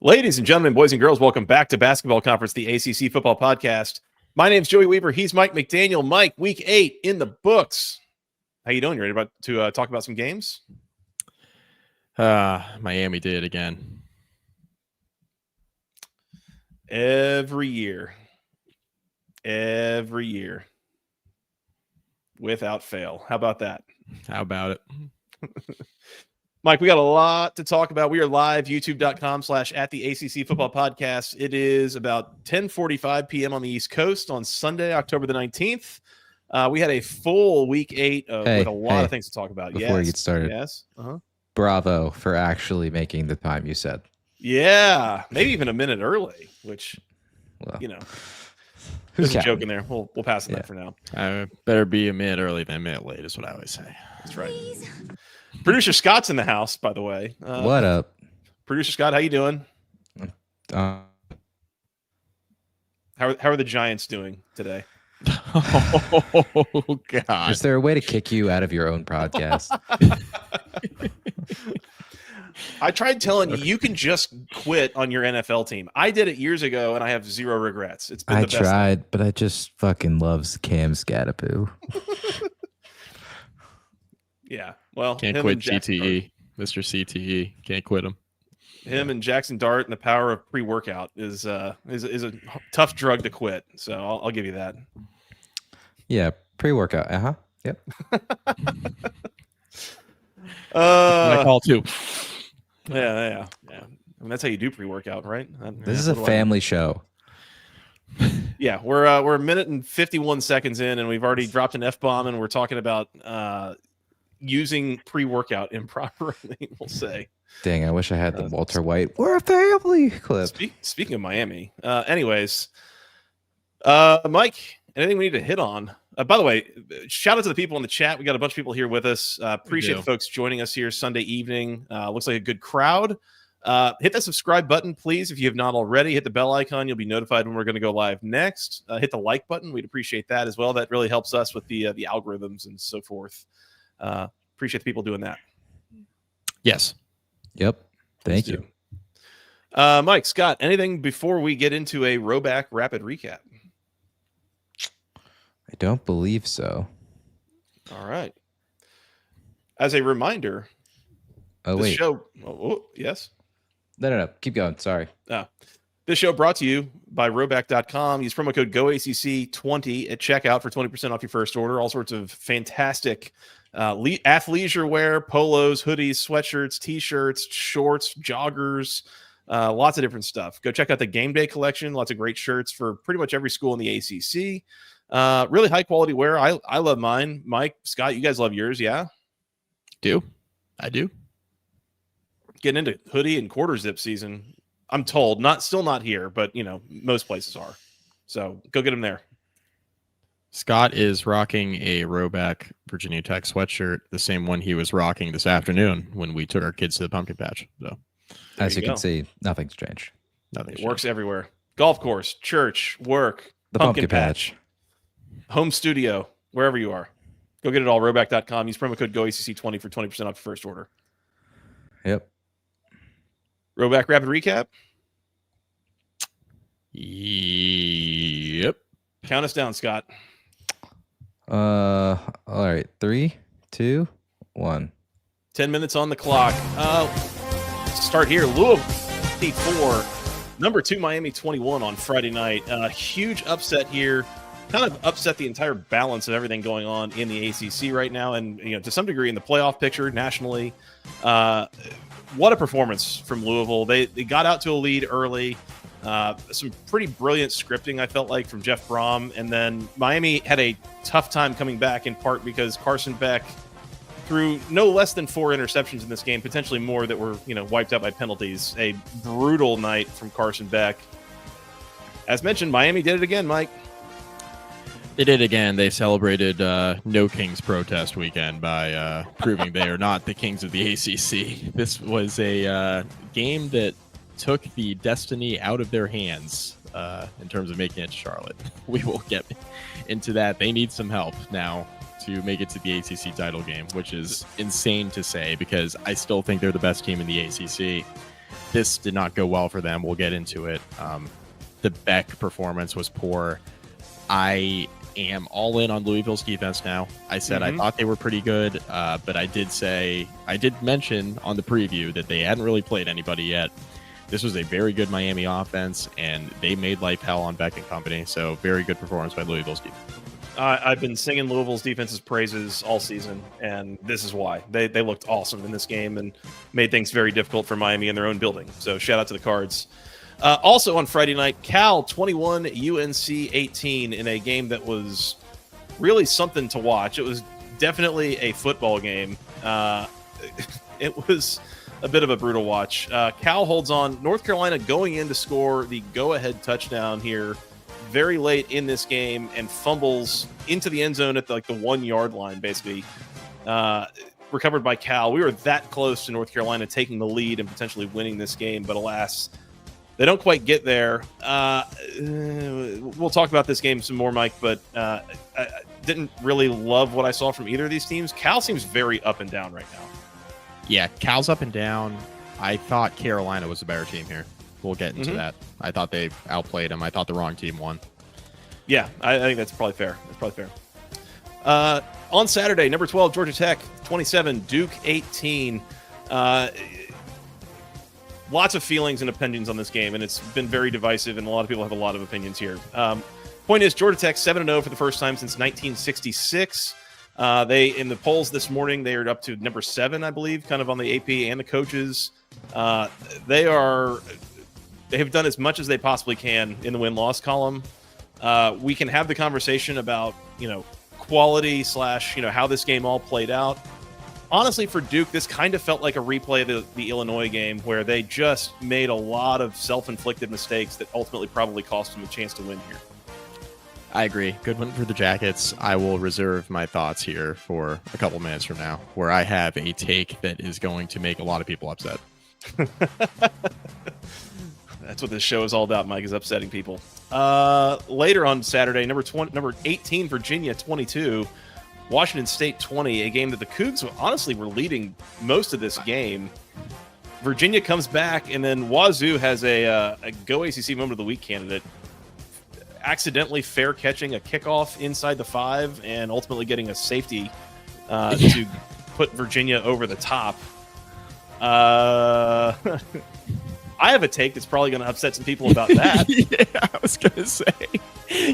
Ladies and gentlemen, boys and girls, welcome back to Basketball Conference, the ACC Football Podcast. My name's Joey Weaver. He's Mike McDaniel. Mike, week 8 in the books. How you doing? You ready to talk about some games? Miami did it again. Every year, without fail. How about that? How about it? Mike, we got a lot to talk about. We are live, youtube.com/@the-ACC Football Podcast. It is about 10:45 p.m. on the East Coast on Sunday, October the 19th. We had a full week 8 with a lot of things to talk about. Before you get started, yes. Bravo for actually making the time you said. Yeah, maybe even a minute early, which, there's a joke in there. We'll pass on that for now. Better be a minute early than a minute late is what I always say. That's right. Producer Scott's in the house, by the way. What up? Producer Scott, how you doing? How are the Giants doing today? Oh, God. Is there a way to kick you out of your own podcast? I tried telling you can just quit on your NFL team. I did it years ago, and I have zero regrets. It's been the best tried, thing. But I just fucking loves Cam Scatapoo. Yeah, well, can't quit CTE, Mr. CTE. Can't quit him. Him and Jackson Dart and the power of pre-workout is a tough drug to quit. So I'll give you that. Yeah, pre-workout. Yep. I call too. Yeah. I mean, that's how you do pre-workout, right? This is a family show. Yeah, we're a minute and 51 seconds in, and we've already dropped an F-bomb, and we're talking about using pre-workout improperly, we'll say. Dang, I wish I had the Walter White "We're a family" clip. Speaking of Miami, anyways, Mike, anything we need to hit on? By the way, shout out to the people in the chat. We got a bunch of people here with us. Appreciate the folks joining us here Sunday evening. Looks like a good crowd. Hit that subscribe button, please, if you have not already. Hit the bell icon. You'll be notified when we're going to go live next. Hit the like button. We'd appreciate that as well. That really helps us with the algorithms and so forth. Appreciate the people doing that. Yes. Yep. Thank you. Mike, Scott, anything before we get into a Rhoback rapid recap? I don't believe so. All right. As a reminder, wait. Show. Yes. No. Keep going. Sorry. This show brought to you by Rhoback.com. Use promo code GOACC20 at checkout for 20% off your first order. All sorts of fantastic athleisure wear, polos, hoodies, sweatshirts, t-shirts, shorts, joggers, lots of different stuff. Go check out the game day collection. Lots of great shirts for pretty much every school in the ACC. Really high quality wear. I love mine. Mike, Scott, you guys love yours, yeah? I do. Getting into hoodie and quarter zip season, I'm told. Still not here, but most places are. So go get them there. Scott is rocking a Rhoback Virginia Tech sweatshirt, the same one he was rocking this afternoon when we took our kids to the pumpkin patch. So, as you can see, nothing's changed. It works everywhere. Golf course, church, work, the pumpkin patch, home studio, wherever you are. Go get it all. Rhoback.com. Use promo code GOACC20 for 20% off your first order. Yep. Rhoback rapid recap. Yep. Count us down, Scott. All right. 3, 2, 1. 10 minutes on the clock. Start here. Louisville 4, number 2 Miami 21 on Friday night. Huge upset here. Kind of upset the entire balance of everything going on in the ACC right now, and to some degree in the playoff picture nationally. What a performance from Louisville. They got out to a lead early. Some pretty brilliant scripting, I felt like, from Jeff Brom. And then Miami had a tough time coming back, in part because Carson Beck threw no less than 4 interceptions in this game, potentially more that were wiped out by penalties. A brutal night from Carson Beck. As mentioned, Miami did it again, Mike. They did again. They celebrated No Kings protest weekend by proving they are not the kings of the ACC. This was a game that took the destiny out of their hands in terms of making it to Charlotte. We will get into that. They need some help now to make it to the ACC title game, which is insane to say because I still think they're the best team in the ACC. this did not go well for them. We'll get into it. The Beck performance was poor. I am all in on Louisville's defense now. I said I thought they were pretty good, but I did mention on the preview that they hadn't really played anybody yet. This was a very good Miami offense, and they made life hell on Beck and company. So very good performance by Louisville's defense. I've been singing Louisville's defense's praises all season, and this is why. They looked awesome in this game and made things very difficult for Miami in their own building. So shout out to the Cards. Also on Friday night, Cal 21, UNC 18 in a game that was really something to watch. It was definitely a football game. It was a bit of a brutal watch. Cal holds on. North Carolina going in to score the go-ahead touchdown here very late in this game and fumbles into the end zone at the 1 yard line, basically. Recovered by Cal. We were that close to North Carolina taking the lead and potentially winning this game, but alas, they don't quite get there. We'll talk about this game some more, Mike, but I didn't really love what I saw from either of these teams. Cal seems very up and down right now. Yeah, Cal's up and down. I thought Carolina was a better team here. We'll get into that. I thought they outplayed them. I thought the wrong team won. Yeah, I think that's probably fair. On Saturday, number 12, Georgia Tech 27, Duke 18. Lots of feelings and opinions on this game, and it's been very divisive, and a lot of people have a lot of opinions here. Point is, Georgia Tech 7-0 for the first time since 1966. They in the polls this morning, they are up to number 7, I believe, kind of on the AP and the coaches. They have done as much as they possibly can in the win-loss column. We can have the conversation about quality / how this game all played out. Honestly, for Duke, this kind of felt like a replay of the Illinois game where they just made a lot of self-inflicted mistakes that ultimately probably cost them a chance to win here. I agree. Good one for the Jackets. I will reserve my thoughts here for a couple minutes from now, where I have a take that is going to make a lot of people upset. That's what this show is all about, Mike, is upsetting people. Later on Saturday, number 18, Virginia 22, Washington State 20, a game that the Cougs honestly were leading most of this game. Virginia comes back, and then Wazoo has a Go ACC Moment of the Week candidate, accidentally fair catching a kickoff inside the 5 and ultimately getting a safety to put Virginia over the top. I have a take that's probably going to upset some people about that. Yeah, I was going to say,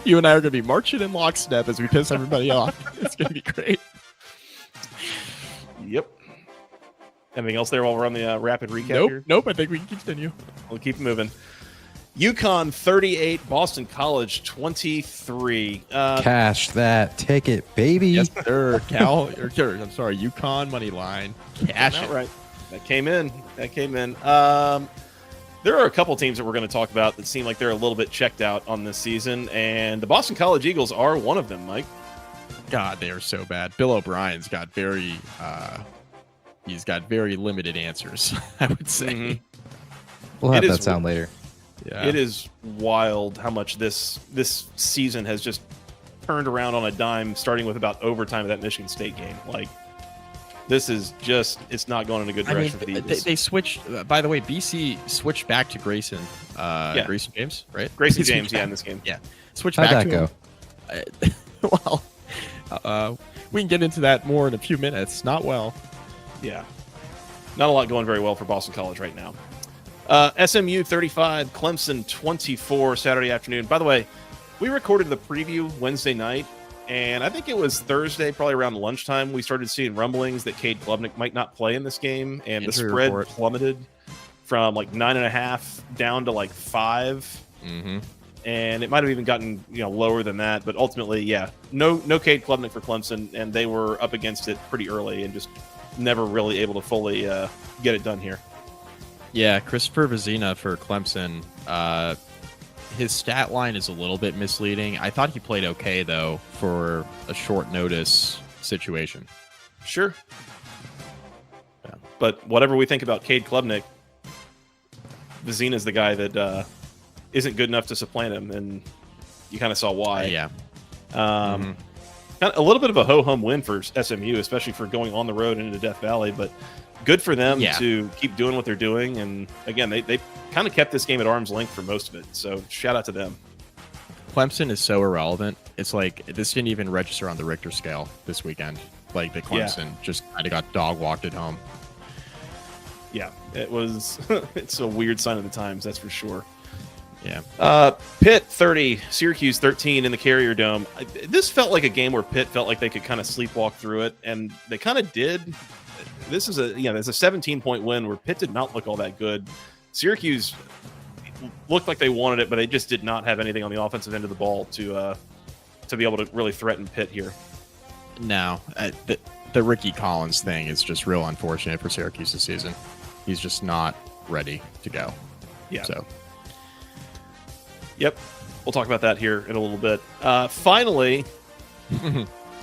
you and I are going to be marching in lockstep as we piss everybody off. It's going to be great. Yep. Anything else there while we're on the rapid recap here? Nope. I think we can continue. We'll keep moving. UConn 38, Boston College 23. Cash that ticket, baby. Yes, sir. UConn money line. Cash it. Right. That came in. There are a couple teams that we're going to talk about that seem like they're a little bit checked out on this season, and the Boston College Eagles are one of them, Mike. God, they are so bad. Bill O'Brien's got very limited answers, I would say. We'll have that sound later. Yeah. It is wild how much this season has just turned around on a dime, starting with about overtime of that Michigan State game. Like, this is just, it's not going in a good direction for the Eagles. They switched, by the way, BC switched back to Grayson. Grayson James, right? Grayson James, in this game. Yeah. Switched How'd back that to go? Well, we can get into that more in a few minutes. Not well. Yeah. Not a lot going very well for Boston College right now. SMU 35, Clemson 24 Saturday afternoon. By the way, we recorded the preview Wednesday night, and I think it was Thursday, probably around lunchtime, we started seeing rumblings that Cade Klubnik might not play in this game, and the spread plummeted from like 9.5 down to like 5. Mm-hmm. And it might have even gotten lower than that, but ultimately, no Cade Klubnik for Clemson, and they were up against it pretty early and just never really able to fully get it done here. Yeah, Christopher Vizina for Clemson. His stat line is a little bit misleading. I thought he played okay, though, for a short notice situation. Sure. Yeah. But whatever we think about Cade Klubnik, Vizina's the guy that isn't good enough to supplant him, and you kind of saw why. Yeah. Kind of a little bit of a ho-hum win for SMU, especially for going on the road into Death Valley, but good for them Yeah. to keep doing what they're doing. And again, they kind of kept this game at arm's length for most of it. So shout out to them. Clemson is so irrelevant. It's like this didn't even register on the Richter scale this weekend. Like the Clemson just kind of got dog walked at home. Yeah, it was. It's a weird sign of the times, that's for sure. Yeah. Pitt 30, Syracuse 13 in the Carrier Dome. This felt like a game where Pitt felt like they could kind of sleepwalk through it, and they kind of did. This is there's a 17-point win where Pitt did not look all that good. Syracuse looked like they wanted it, but they just did not have anything on the offensive end of the ball to be able to really threaten Pitt here. No, the Ricky Collins thing is just real unfortunate for Syracuse this season. He's just not ready to go. Yeah. So. Yep. We'll talk about that here in a little bit. Finally,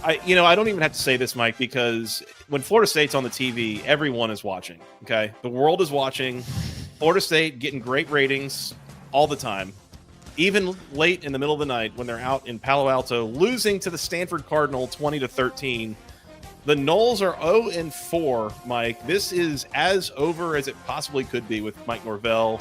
I don't even have to say this, Mike, because when Florida State's on the TV, everyone is watching. Okay. The world is watching. Florida State getting great ratings all the time, even late in the middle of the night when they're out in Palo Alto, losing to the Stanford Cardinal 20-13. The Noles are 0-4, Mike. This is as over as it possibly could be with Mike Norvell.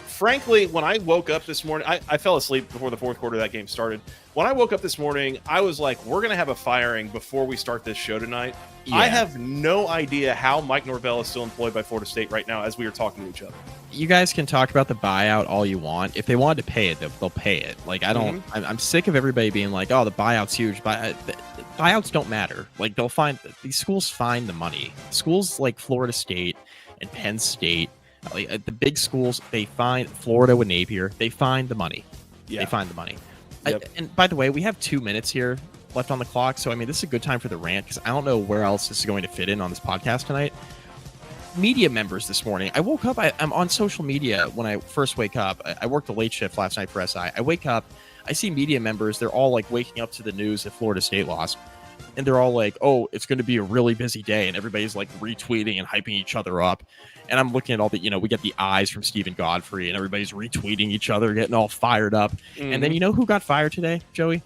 Frankly, when I woke up this morning, I fell asleep before the fourth quarter of that game started. When I woke up this morning, I was like, we're going to have a firing before we start this show tonight. Yeah. I have no idea how Mike Norvell is still employed by Florida State right now as we are talking to each other. You guys can talk about the buyout all you want. If they wanted to pay it, they'll pay it. Like, I don't, I'm sick of everybody being like, oh, the buyout's huge. Buyouts don't matter. Like, these schools find the money. Schools like Florida State and Penn State, like the big schools, they find Florida with Napier. They find the money. Yeah. They find the money. Yep. And by the way, we have 2 minutes here left on the clock. So, I mean, this is a good time for the rant because I don't know where else this is going to fit in on this podcast tonight. Media members this morning. I woke up. I'm on social media when I first wake up. I worked a late shift last night for SI. I wake up. I see media members. They're all like waking up to the news that Florida State lost. And they're all like, oh, it's going to be a really busy day. And everybody's like retweeting and hyping each other up. And I'm looking at all the, we get the eyes from Stephen Godfrey and everybody's retweeting each other, getting all fired up. Mm-hmm. And then you know who got fired today, Joey?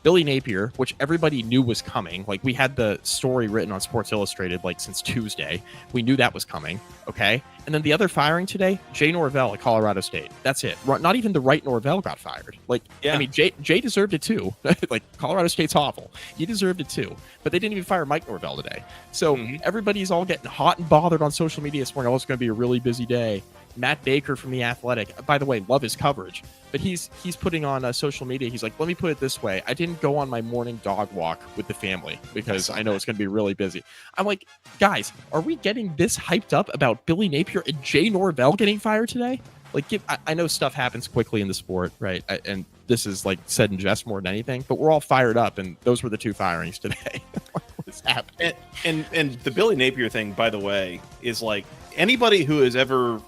Billy Napier, which everybody knew was coming. Like, we had the story written on Sports Illustrated like since Tuesday. We knew that was coming. Okay. And then the other firing today, Jay Norvell at Colorado State. That's it. Not even the right Norvell got fired. Like, yeah. I mean, Jay deserved it too. Like, Colorado State's awful. He deserved it too. But they didn't even fire Mike Norvell today. So everybody's all getting hot and bothered on social media this morning. Oh, it's going to be a really busy day. Matt Baker from The Athletic, by the way, love his coverage, but he's putting on social media. He's like, let me put it this way. I didn't go on my morning dog walk with the family because I know it's going to be really busy. I'm like, guys, are we getting this hyped up about Billy Napier and Jay Norvell getting fired today? Like, I know stuff happens quickly in the sport, right? And this is like said in jest more than anything, but we're all fired up, and those were the 2 firings today. What is happening? And the Billy Napier thing, by the way, is like anybody who has ever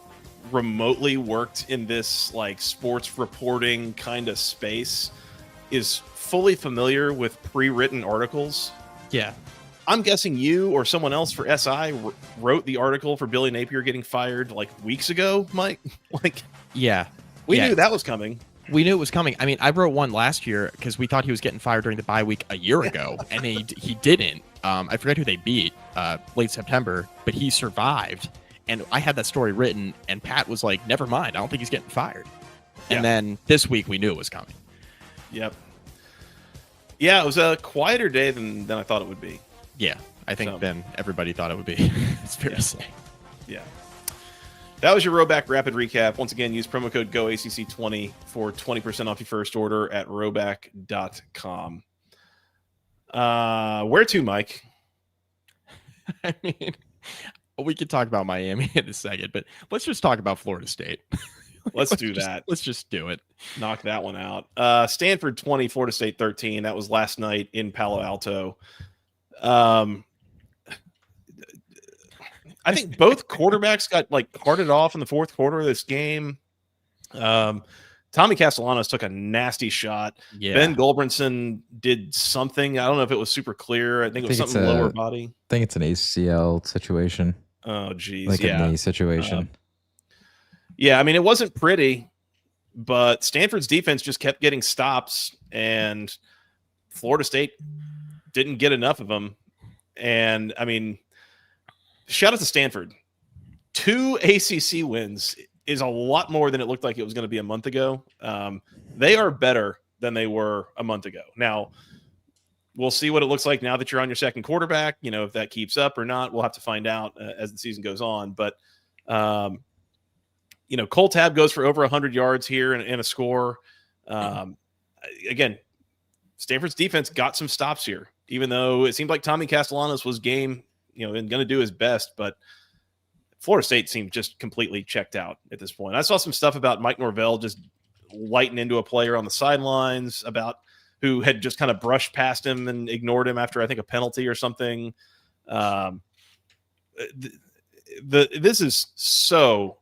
remotely worked in this like sports reporting kind of space is fully familiar with pre-written articles. Yeah. I'm guessing you or someone else for SI wrote the article for Billy Napier getting fired like weeks ago, Mike. Like, yeah, we knew that was coming. We knew it was coming. I mean, I wrote one last year because we thought he was getting fired during the bye week a year ago, and he didn't. I forget who they beat late September, but he survived. And I had that story written, and Pat was like, never mind. I don't think he's getting fired. And then this week, we knew it was coming. Yep. Yeah, it was a quieter day than I thought it would be. Yeah, I think then everybody thought it would be. It's fair to say. Yeah. That was your Rhoback Rapid Recap. Once again, use promo code GOACC20 for 20% off your first order at rhoback.com. Where to, Mike? I mean, we could talk about Miami in a second, but let's just talk about Florida State. Let's do that. Let's just do it. Knock that one out. Stanford 20, Florida State 13. That was last night in Palo Alto. I think both quarterbacks got like carted off in the fourth quarter of this game. Tommy Castellanos took a nasty shot. Yeah. Ben Goldbrinson did something. I don't know if it was super clear. I think it was something lower body. I think it's an ACL situation. Oh, geez. Like a knee situation. Yeah, I mean, it wasn't pretty, but Stanford's defense just kept getting stops, and Florida State didn't get enough of them. And, I mean, shout out to Stanford. 2 ACC wins is a lot more than it looked like it was going to be a month ago. They are better than they were a month ago. Now, we'll see what it looks like now that you're on your second quarterback. If that keeps up or not, we'll have to find out as the season goes on. But, Cole Tab goes for over 100 yards here and a score. Again, Stanford's defense got some stops here, even though it seemed like Tommy Castellanos was game, and going to do his best. But Florida State seemed just completely checked out at this point. I saw some stuff about Mike Norvell just lighting into a player on the sidelines about who had just kind of brushed past him and ignored him after, I think, a penalty or something. This is so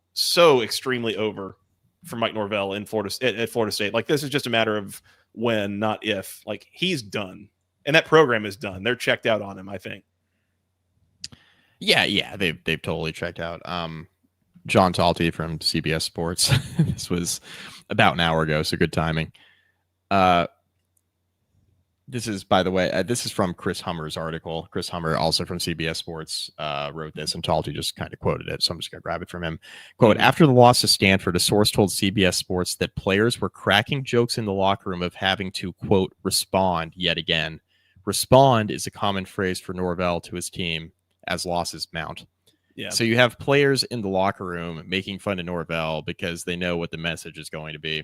extremely over for Mike Norvell in at Florida State. Like, this is just a matter of when, not if. Like, he's done, and that program is done. They're checked out on him, I think. Yeah, they've totally checked out. John Talty from CBS Sports. This was about an hour ago, so good timing. This is, by the way, this is from Chris Hummer's article. Chris Hummer, also from CBS Sports, wrote this, and Talty just kind of quoted it, so I'm just going to grab it from him. Quote, after the loss to Stanford, a source told CBS Sports that players were cracking jokes in the locker room of having to, quote, respond yet again. Respond is a common phrase for Norvell to his team as losses mount. Yeah. So you have players in the locker room making fun of Norvell because they know what the message is going to be.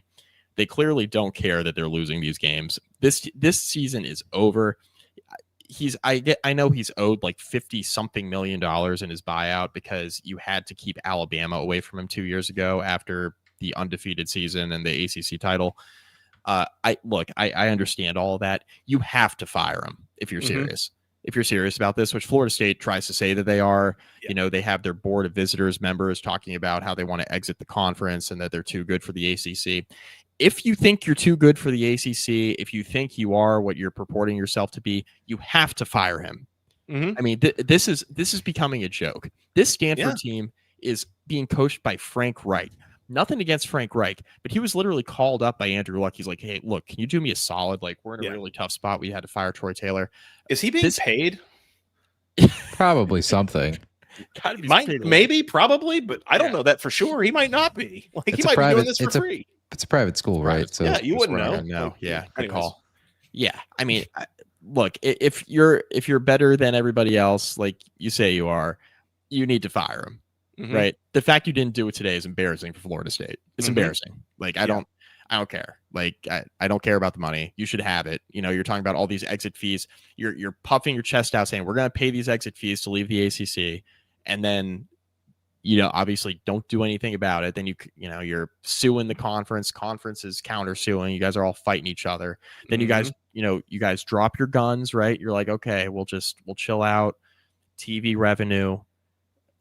They clearly don't care that they're losing these games. This season is over. I know he's owed like $50-something million in his buyout because you had to keep Alabama away from him 2 years ago after the undefeated season and the ACC title. I understand all of that. You have to fire him if you're serious. If you're serious about this, which Florida State tries to say that they are. They have their board of visitors members talking about how they want to exit the conference and that they're too good for the ACC. If you think you're too good for the ACC, if you think you are what you're purporting yourself to be, you have to fire him. I mean, this is becoming a joke. This Stanford team is being coached by Frank Reich. Nothing against Frank Reich, but he was literally called up by Andrew Luck. He's like, hey, look, can you do me a solid? Like, we're in a really tough spot. We had to fire Troy Taylor. Is he being paid? Probably something. Maybe, probably, but I don't know that for sure. He might not be. Like, he might be doing this for free. It's a private school, right? So yeah, you wouldn't know. No, yeah, good call. Yeah, I mean, look, if you're better than everybody else, like you say you are, you need to fire him. Right. The fact you didn't do it today is embarrassing for Florida State. It's embarrassing. Like, I don't care. Like, I don't care about the money. You should have it. You're talking about all these exit fees. You're puffing your chest out saying we're going to pay these exit fees to leave the ACC. And then, obviously don't do anything about it. Then you're suing the conference. Conference is counter-suing. You guys are all fighting each other. Then you guys drop your guns, right? You're like, okay, we'll chill out. TV revenue.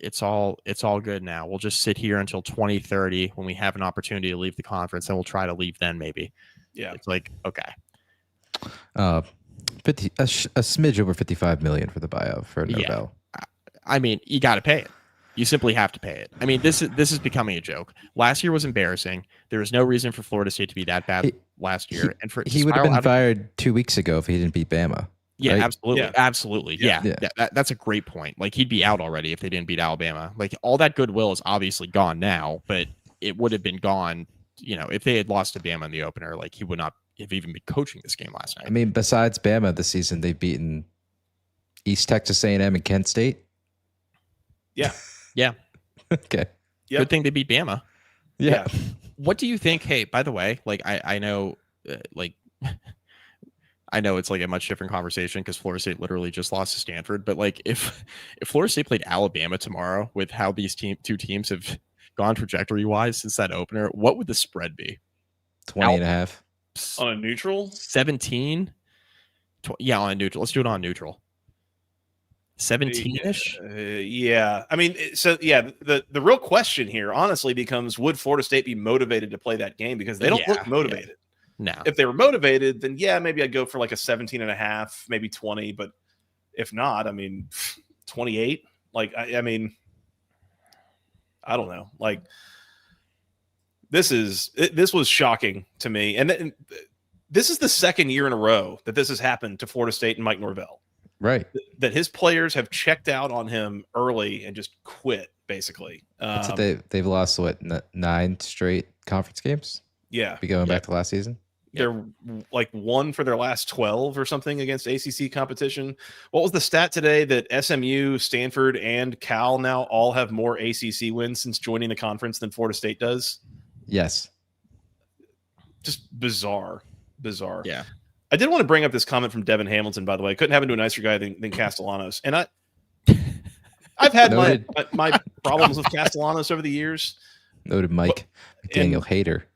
It's all good now. We'll just sit here until 2030 when we have an opportunity to leave the conference, and we'll try to leave then maybe. Yeah. It's like, okay. 50 a smidge over 55 million for the buyout for Norvell. I mean, you got to pay it. You simply have to pay it. I mean, this is becoming a joke. Last year was embarrassing. There was no reason for Florida State to be that bad last year. He would have been fired 2 weeks ago if he didn't beat Bama. Yeah, right? absolutely. Yeah. That's a great point. Like, he'd be out already if they didn't beat Alabama. Like, all that goodwill is obviously gone now, but it would have been gone, if they had lost to Bama in the opener. Like, he would not have even been coaching this game last night. I mean, besides Bama this season, they've beaten East Texas A&M and Kent State. Yeah. Okay. Yep. Good thing they beat Bama. Yeah. What do you think? Hey, by the way, like, I know, I know it's like a much different conversation because Florida State literally just lost to Stanford. But like, if Florida State played Alabama tomorrow with how these two teams have gone trajectory wise since that opener, what would the spread be? 20.5 on a neutral. 17. Yeah, on a neutral. Let's do it on neutral. 17-ish. Yeah. I mean, so yeah, the real question here honestly becomes, would Florida State be motivated to play that game? Because they don't look motivated. Yeah. No. If they were motivated, then maybe I'd go for like a 17.5, maybe 20. But if not, I mean, 28. Like, I mean, I don't know. Like, this was shocking to me. And this is the second year in a row that this has happened to Florida State and Mike Norvell. Right. that his players have checked out on him early and just quit, basically. That's what they've lost, what, 9 straight conference games? Yeah. Be going Yep. back to last season? They're like 1 for their last 12 or something against ACC competition. What was the stat today that SMU, Stanford, and Cal now all have more ACC wins since joining the conference than Florida State does? Yes. Just bizarre. Yeah. I did want to bring up this comment from Devin Hamilton, by the way. Couldn't happen to a nicer guy than Castellanos. And I've had my problems with Castellanos over the years. Noted Mike McDaniel hater.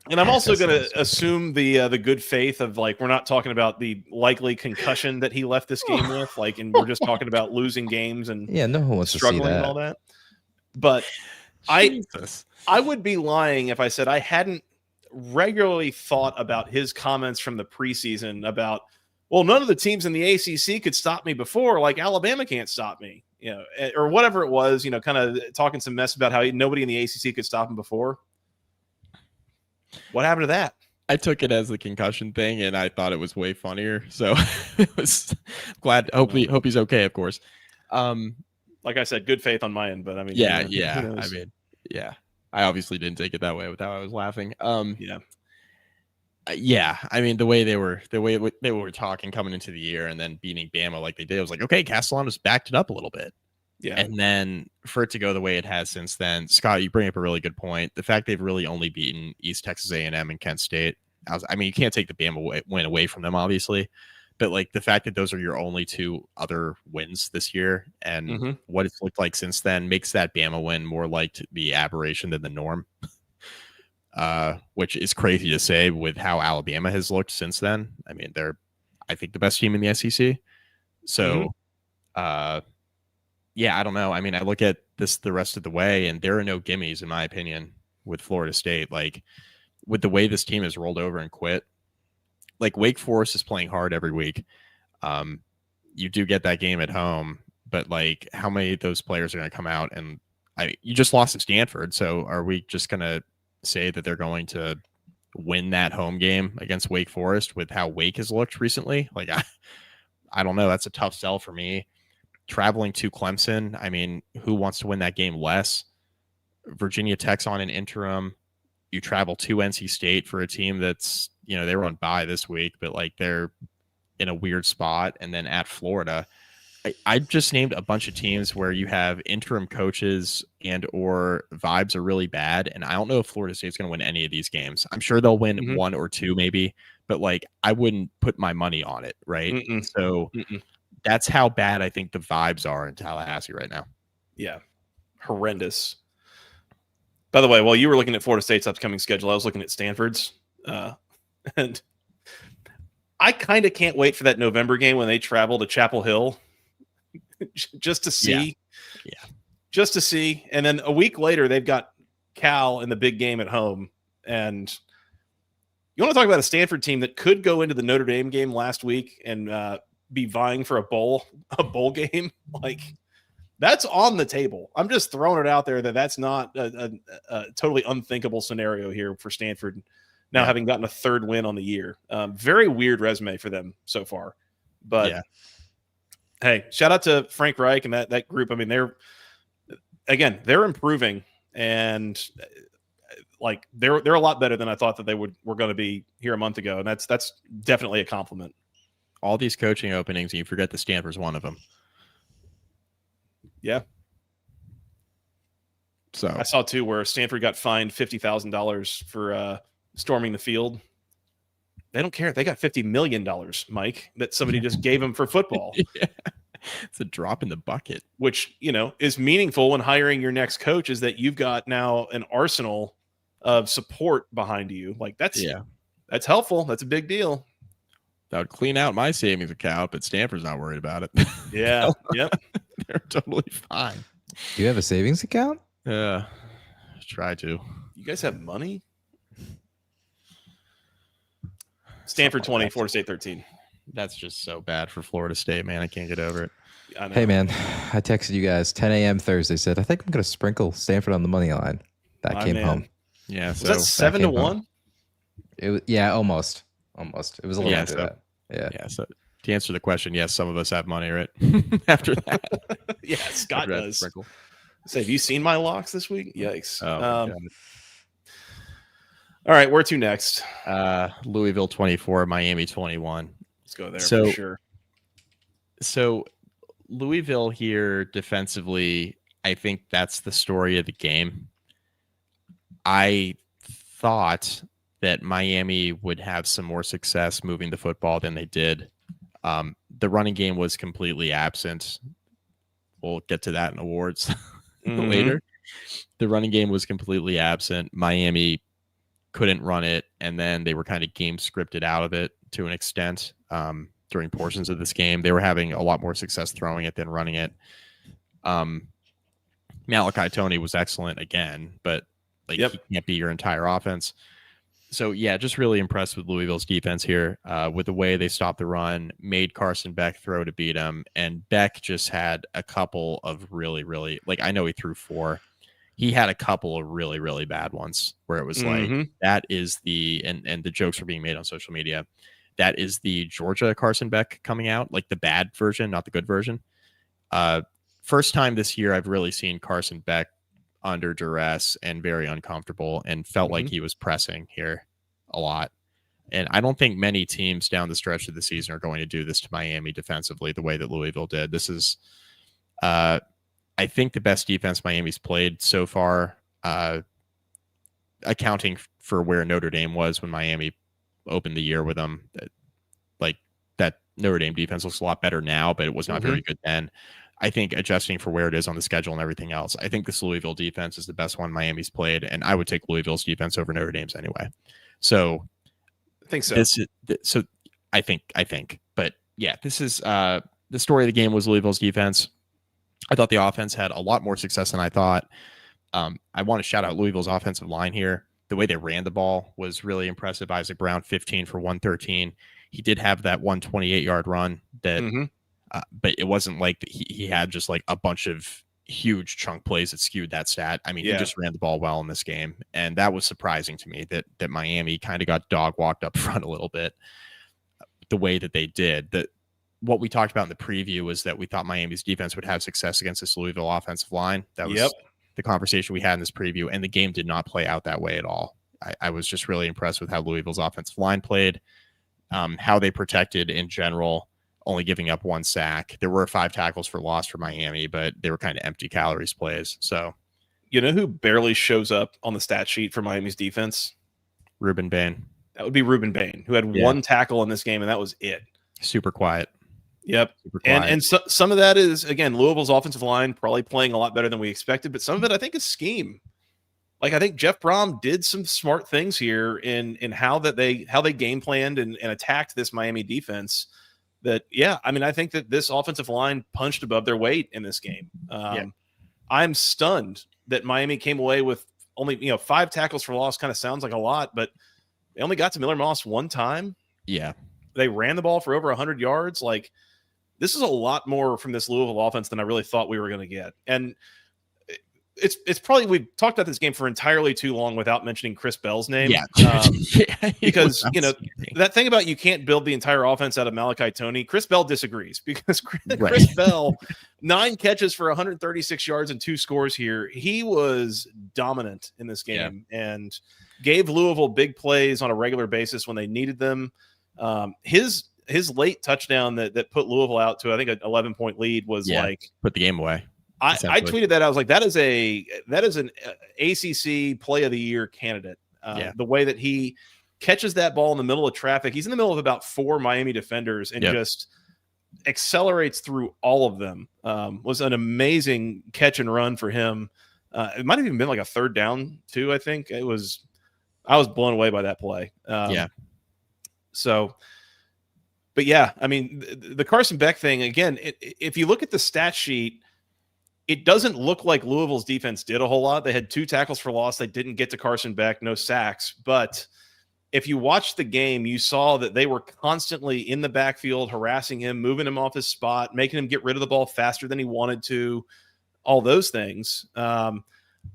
And I'm also going to assume the good faith of, like, we're not talking about the likely concussion that he left this game with, like, and we're just talking about losing games and yeah, no one wants struggling to see that. and all that. But I would be lying if I said I hadn't regularly thought about his comments from the preseason about, well, none of the teams in the ACC could stop me before, like Alabama can't stop me, or whatever it was, kind of talking some mess about how nobody in the ACC could stop him before. What happened to that? I took it as the concussion thing, and I thought it was way funnier. So it was glad. Hope he's okay, of course. Like I said, good faith on my end, but I mean, yeah. I mean, yeah. I obviously didn't take it that way with how I was laughing. Yeah. I mean, the way they were talking coming into the year and then beating Bama like they did, I was like, okay, Castellanos backed it up a little bit. Yeah. And then for it to go the way it has since then, Scott, you bring up a really good point. The fact they've really only beaten East Texas A&M and Kent State. I mean, you can't take the Bama win away from them, obviously, but like the fact that those are your only 2 other wins this year and what it's looked like since then makes that Bama win more like the aberration than the norm, which is crazy to say with how Alabama has looked since then. I mean, they're, I think, the best team in the SEC. So, yeah, I don't know. I mean, I look at this the rest of the way, and there are no gimmies, in my opinion, with Florida State. Like, with the way this team has rolled over and quit, like Wake Forest is playing hard every week. You do get that game at home, but like, how many of those players are going to come out? And you just lost to Stanford, so are we just going to say that they're going to win that home game against Wake Forest with how Wake has looked recently? Like, I don't know. That's a tough sell for me. Traveling to Clemson, I mean, who wants to win that game less? Virginia Tech's on an interim. You travel to NC State for a team that's, they were on bye this week, but like they're in a weird spot. And then at Florida, I just named a bunch of teams where you have interim coaches and or vibes are really bad. And I don't know if Florida State's going to win any of these games. I'm sure they'll win 1 or 2 maybe, but like I wouldn't put my money on it, right? So that's how bad I think the vibes are in Tallahassee right now. Yeah. Horrendous. By the way, while you were looking at Florida State's upcoming schedule, I was looking at Stanford's. And I kind of can't wait for that November game when they travel to Chapel Hill just to see. Yeah. Just to see. And then a week later, they've got Cal in the big game at home. And you want to talk about a Stanford team that could go into the Notre Dame game last week and be vying for a bowl game? Like, that's on the table. I'm just throwing it out there that's not a totally unthinkable scenario here for Stanford now, having gotten a 3rd win on the year. Very weird resume for them so far. But hey, shout out to Frank Reich and that group. I mean, they're improving, and like they're a lot better than I thought that they were going to be here a month ago, and that's definitely a compliment. All these coaching openings, and you forget the Stanford's one of them. Yeah. So I saw too where Stanford got fined $50,000 for storming the field. They don't care. They got $50 million, Mike, that somebody just gave them for football. Yeah. It's a drop in the bucket. Which, is meaningful when hiring your next coach, is that you've got now an arsenal of support behind you. Like that's helpful. That's a big deal. That would clean out my savings account, but Stanford's not worried about it. Yeah. Yep. They're totally fine. Do you have a savings account? Yeah. Try to. You guys have money? Stanford 20, Florida State 13. That's just so bad for Florida State, man. I can't get over it. Hey, man, I texted you guys 10 a.m. Thursday. Said, I think I'm going to sprinkle Stanford on the money line. That came home. Yeah. So was that 7-1? It was, almost. It was a little after that. Yeah. Yeah. So To answer the question, yes, some of us have money, right? After that. Yeah, Scott After that does. sprinkle. Say, have you seen my locks this week? Yikes. Oh, my God. All right, where to next? Louisville 24, Miami 21. Let's go there So- for sure. So Louisville here defensively, I think that's the story of the game. I thought that Miami would have some more success moving the football than they did. The running game was completely absent. We'll get to that in awards later. The running game was completely absent. Miami couldn't run it, and then they were kind of game scripted out of it to an extent during portions of this game. They were having a lot more success throwing it than running it. Malachi Toney was excellent again, but he can't be your entire offense. So, yeah, just really impressed with Louisville's defense here with the way they stopped the run, made Carson Beck throw to beat him, and Beck just had a couple of really, really, I know he threw 4. He had a couple of really, really bad ones where it was that is the, and the jokes were being made on social media, that is the Georgia Carson Beck coming out, the bad version, not the good version. First time this year I've really seen Carson Beck under duress and very uncomfortable and felt like he was pressing here a lot. And I don't think many teams down the stretch of the season are going to do this to Miami defensively the way that Louisville did. This is, I think, the best defense Miami's played so far, accounting for where Notre Dame was when Miami opened the year with them. That Notre Dame defense looks a lot better now, but it was not very good then. I think adjusting for where it is on the schedule and everything else, I think this Louisville defense is the best one Miami's played, and I would take Louisville's defense over Notre Dame's anyway. So I think so. I think, but yeah, this is the story of the game was Louisville's defense. I thought the offense had a lot more success than I thought. I want to shout out Louisville's offensive line here. The way they ran the ball was really impressive. Isaac Brown, 15 for 113. He did have that 128-yard run that, but it wasn't like he had just a bunch of huge chunk plays that skewed that stat. I mean, he just ran the ball well in this game, and that was surprising to me that Miami kind of got dog walked up front a little bit the way that they did. That what we talked about in the preview was that we thought Miami's defense would have success against this Louisville offensive line. That was the conversation we had in this preview, and the game did not play out that way at all. I was just really impressed with how Louisville's offensive line played, how they protected in general, only giving up 1 sack. There were 5 tackles for loss for Miami, but they were kind of empty calories plays. So, you know who barely shows up on the stat sheet for Miami's defense? Ruben Bain. That would be Ruben Bain, who had 1 tackle in this game, and that was it. Super quiet. Yep. Super quiet. And so, some of that is, again, Louisville's offensive line probably playing a lot better than we expected, but some of it I think is scheme. I think Jeff Brom did some smart things here in how they game planned and attacked this Miami defense. That, I think that this offensive line punched above their weight in this game. I'm stunned that Miami came away with only 5 tackles for loss. Kind of sounds like a lot, but they only got to Miller Moss 1 time. Yeah, they ran the ball for over 100 yards. This is a lot more from this Louisville offense than I really thought we were going to get. And it's probably, we've talked about this game for entirely too long without mentioning Chris Bell's name. Because that thing about you can't build the entire offense out of Malachi Toney, Chris Bell disagrees, because Chris Bell, 9 catches for 136 yards and 2 scores here. He was dominant in this game and gave Louisville big plays on a regular basis when they needed them. His late touchdown that put Louisville out to, I think, an 11-point lead was put the game away. I tweeted that. I was like, that is an ACC Play of the Year candidate. The way that he catches that ball in the middle of traffic, he's in the middle of about 4 Miami defenders and just accelerates through all of them. Was an amazing catch and run for him. It might have even been a 3rd down too. I think I was blown away by that play. So. But the Carson Beck thing again. If you look at the stat sheet, it doesn't look like Louisville's defense did a whole lot. They had 2 tackles for loss. They didn't get to Carson Beck, no sacks. But if you watched the game, you saw that they were constantly in the backfield, harassing him, moving him off his spot, making him get rid of the ball faster than he wanted to, all those things. I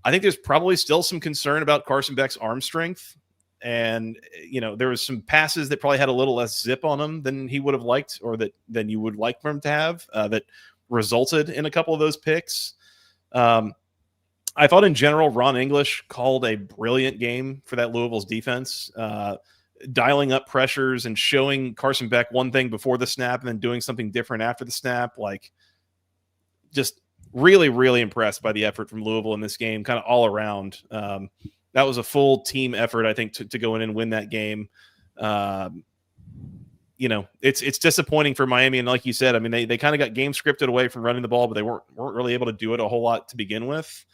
think there's probably still some concern about Carson Beck's arm strength. And, there was some passes that probably had a little less zip on them than he would have liked, or than you would like for him to have, that resulted in a couple of those picks. I thought in general, Ron English called a brilliant game for that Louisville's defense, dialing up pressures and showing Carson Beck one thing before the snap and then doing something different after the snap. Like, just really, really impressed by the effort from Louisville in this game, kind of all around. That was a full team effort, I think, to go in and win that game. It's disappointing for Miami, and like you said, I mean, they kind of got game scripted away from running the ball, but they weren't really able to do it a whole lot to begin with.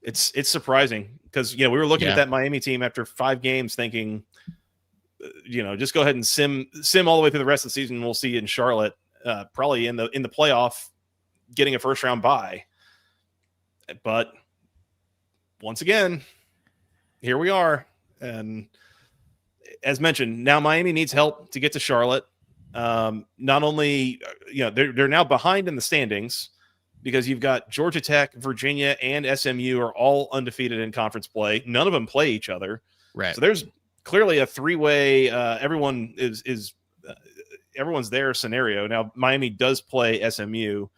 It's surprising because we were looking at that Miami team after 5 games, thinking, just go ahead and sim all the way through the rest of the season. We'll see you in Charlotte, probably in the playoff, getting a first round bye. But once again, here we are. And as mentioned, now Miami needs help to get to Charlotte. Not only, they're now behind in the standings because you've got Georgia Tech, Virginia, and SMU are all undefeated in conference play. None of them play each other. Right. So there's clearly a 3-way, everyone is everyone's there scenario. Now Miami does play SMU,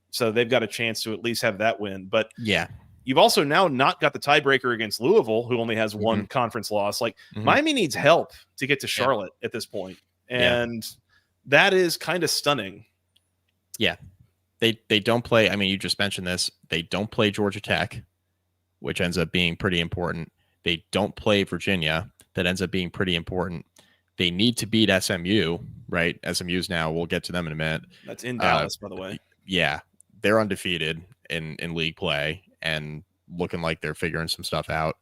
so they've got a chance to at least have that win. But yeah, you've also now not got the tiebreaker against Louisville, who only has one conference loss. Like, Miami needs help to get to Charlotte at this point. And that is kind of stunning. Yeah. They don't play. I mean, you just mentioned this. They don't play Georgia Tech, which ends up being pretty important. They don't play Virginia. That ends up being pretty important. They need to beat SMU, right? SMU's now, we'll get to them in a minute. That's in Dallas, by the way. Yeah. They're undefeated in league play and looking like they're figuring some stuff out.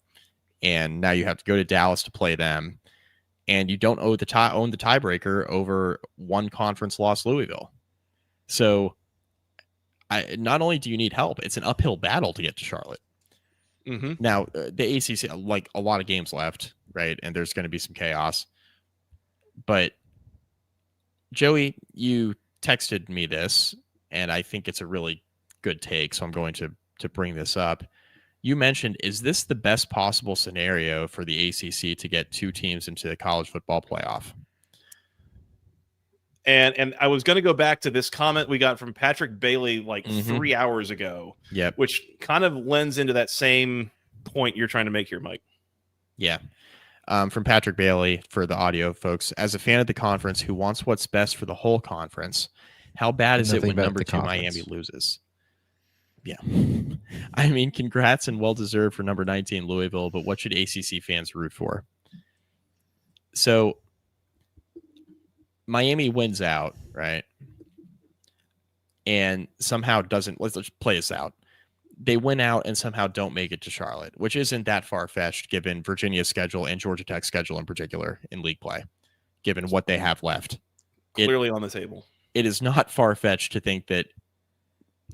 And now you have to go to Dallas to play them. And you don't own the tiebreaker over one conference loss, Louisville. So not only do you need help, it's an uphill battle to get to Charlotte. Now, the ACC, like a lot of games left, right? And there's going to be some chaos. But Joey, you texted me this, and I think it's a really good take. So I'm going to bring this up. You mentioned, is this the best possible scenario for the ACC to get 2 teams into the college football playoff? And I was going to go back to this comment we got from Patrick Bailey 3 hours ago, which kind of lends into that same point you're trying to make here, Mike. Yeah. From Patrick Bailey, for the audio folks, as a fan of the conference who wants what's best for the whole conference, how bad is it when number 2 Miami loses? Yeah. I mean, congrats and well-deserved for number 19 Louisville, but what should ACC fans root for? So Miami wins out, right? And somehow doesn't, let's play this out. They win out and somehow don't make it to Charlotte, which isn't that far-fetched given Virginia's schedule and Georgia Tech's schedule in particular in league play, given what they have left. Clearly on the table. It is not far-fetched to think that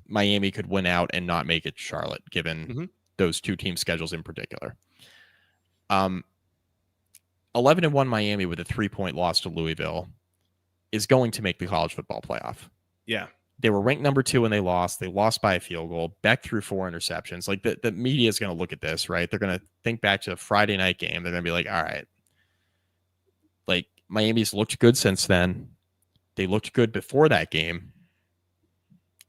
Miami could win out and not make it to Charlotte, given those 2 team schedules in particular. 11-1 Miami with a 3-point loss to Louisville is going to make the college football playoff. Yeah. They were ranked number 2 and they lost. They lost by a field goal. Beck threw 4 interceptions. Like, the media is going to look at this, right? They're going to think back to the Friday night game. They're going to be like, all right, like, Miami's looked good since then. They looked good before that game.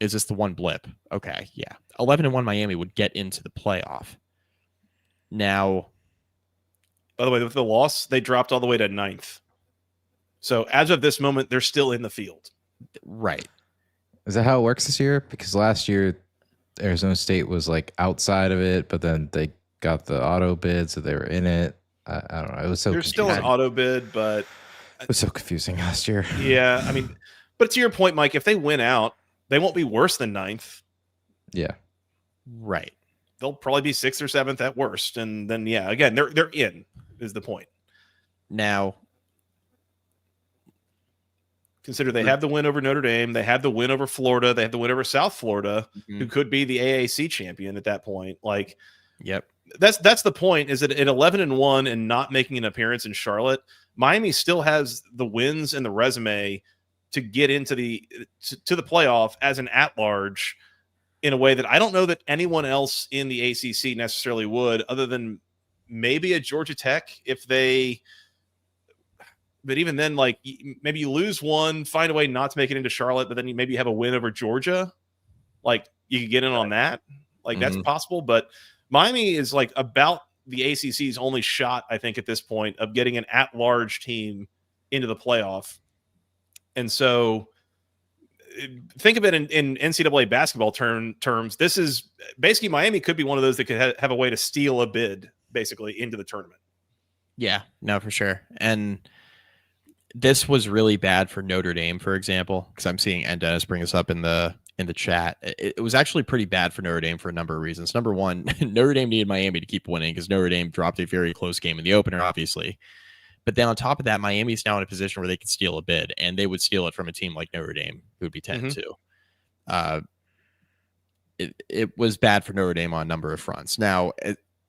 Is this the one blip? Okay, yeah. 11-1 Miami would get into the playoff. Now, by the way, with the loss, they dropped all the way to 9th. So as of this moment, they're still in the field. Right. Is that how it works this year? Because last year, Arizona State was outside of it, but then they got the auto bid, so they were in it. I don't know. It was so There's still an auto bid, but it was so confusing last year. Yeah, I mean, but to your point, Mike, if they win out, they won't be worse than 9th. Yeah. Right. They'll probably be 6th or 7th at worst. And then, yeah, again, they're in, is the point. Now, consider they have the win over Notre Dame. They have the win over Florida. They have the win over South Florida, who could be the AAC champion at that point. Like, yep. That's the point, is that at 11-1 and not making an appearance in Charlotte, Miami still has the wins and the resume to get into the playoff as an at-large in a way that I don't know that anyone else in the ACC necessarily would, other than maybe a Georgia Tech if they. But even then, like maybe you lose one, find a way not to make it into Charlotte, but then you maybe have a win over Georgia. Like you could get in on that. Like that's possible. But Miami is like about the ACC's only shot, I think, at this point of getting an at-large team into the playoff. And so think of it in NCAA basketball terms. This is basically Miami could be one of those that could have a way to steal a bid basically into the tournament. Yeah, no, for sure. And this was really bad for Notre Dame, for example, because I'm seeing Dennis bring this up in the chat. It was actually pretty bad for Notre Dame for a number of reasons. Number one, Notre Dame needed Miami to keep winning because Notre Dame dropped a very close game in the opener, obviously. But then on top of that, Miami's now in a position where they could steal a bid, and they would steal it from a team like Notre Dame, who would be 10-2. It was bad for Notre Dame on a number of fronts. Now,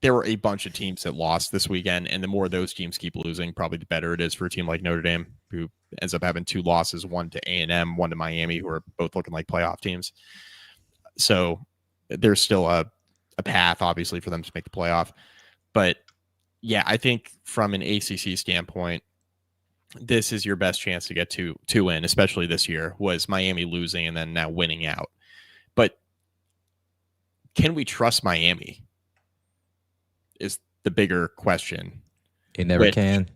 there were a bunch of teams that lost this weekend, and the more those teams keep losing, probably the better it is for a team like Notre Dame, who ends up having 2 losses, one to A&M, one to Miami, who are both looking like playoff teams. So there's still a path, obviously, for them to make the playoff. But yeah, I think from an ACC standpoint, this is your best chance to get two in, especially this year, was Miami losing and then now winning out. But can we trust Miami is the bigger question. You never can.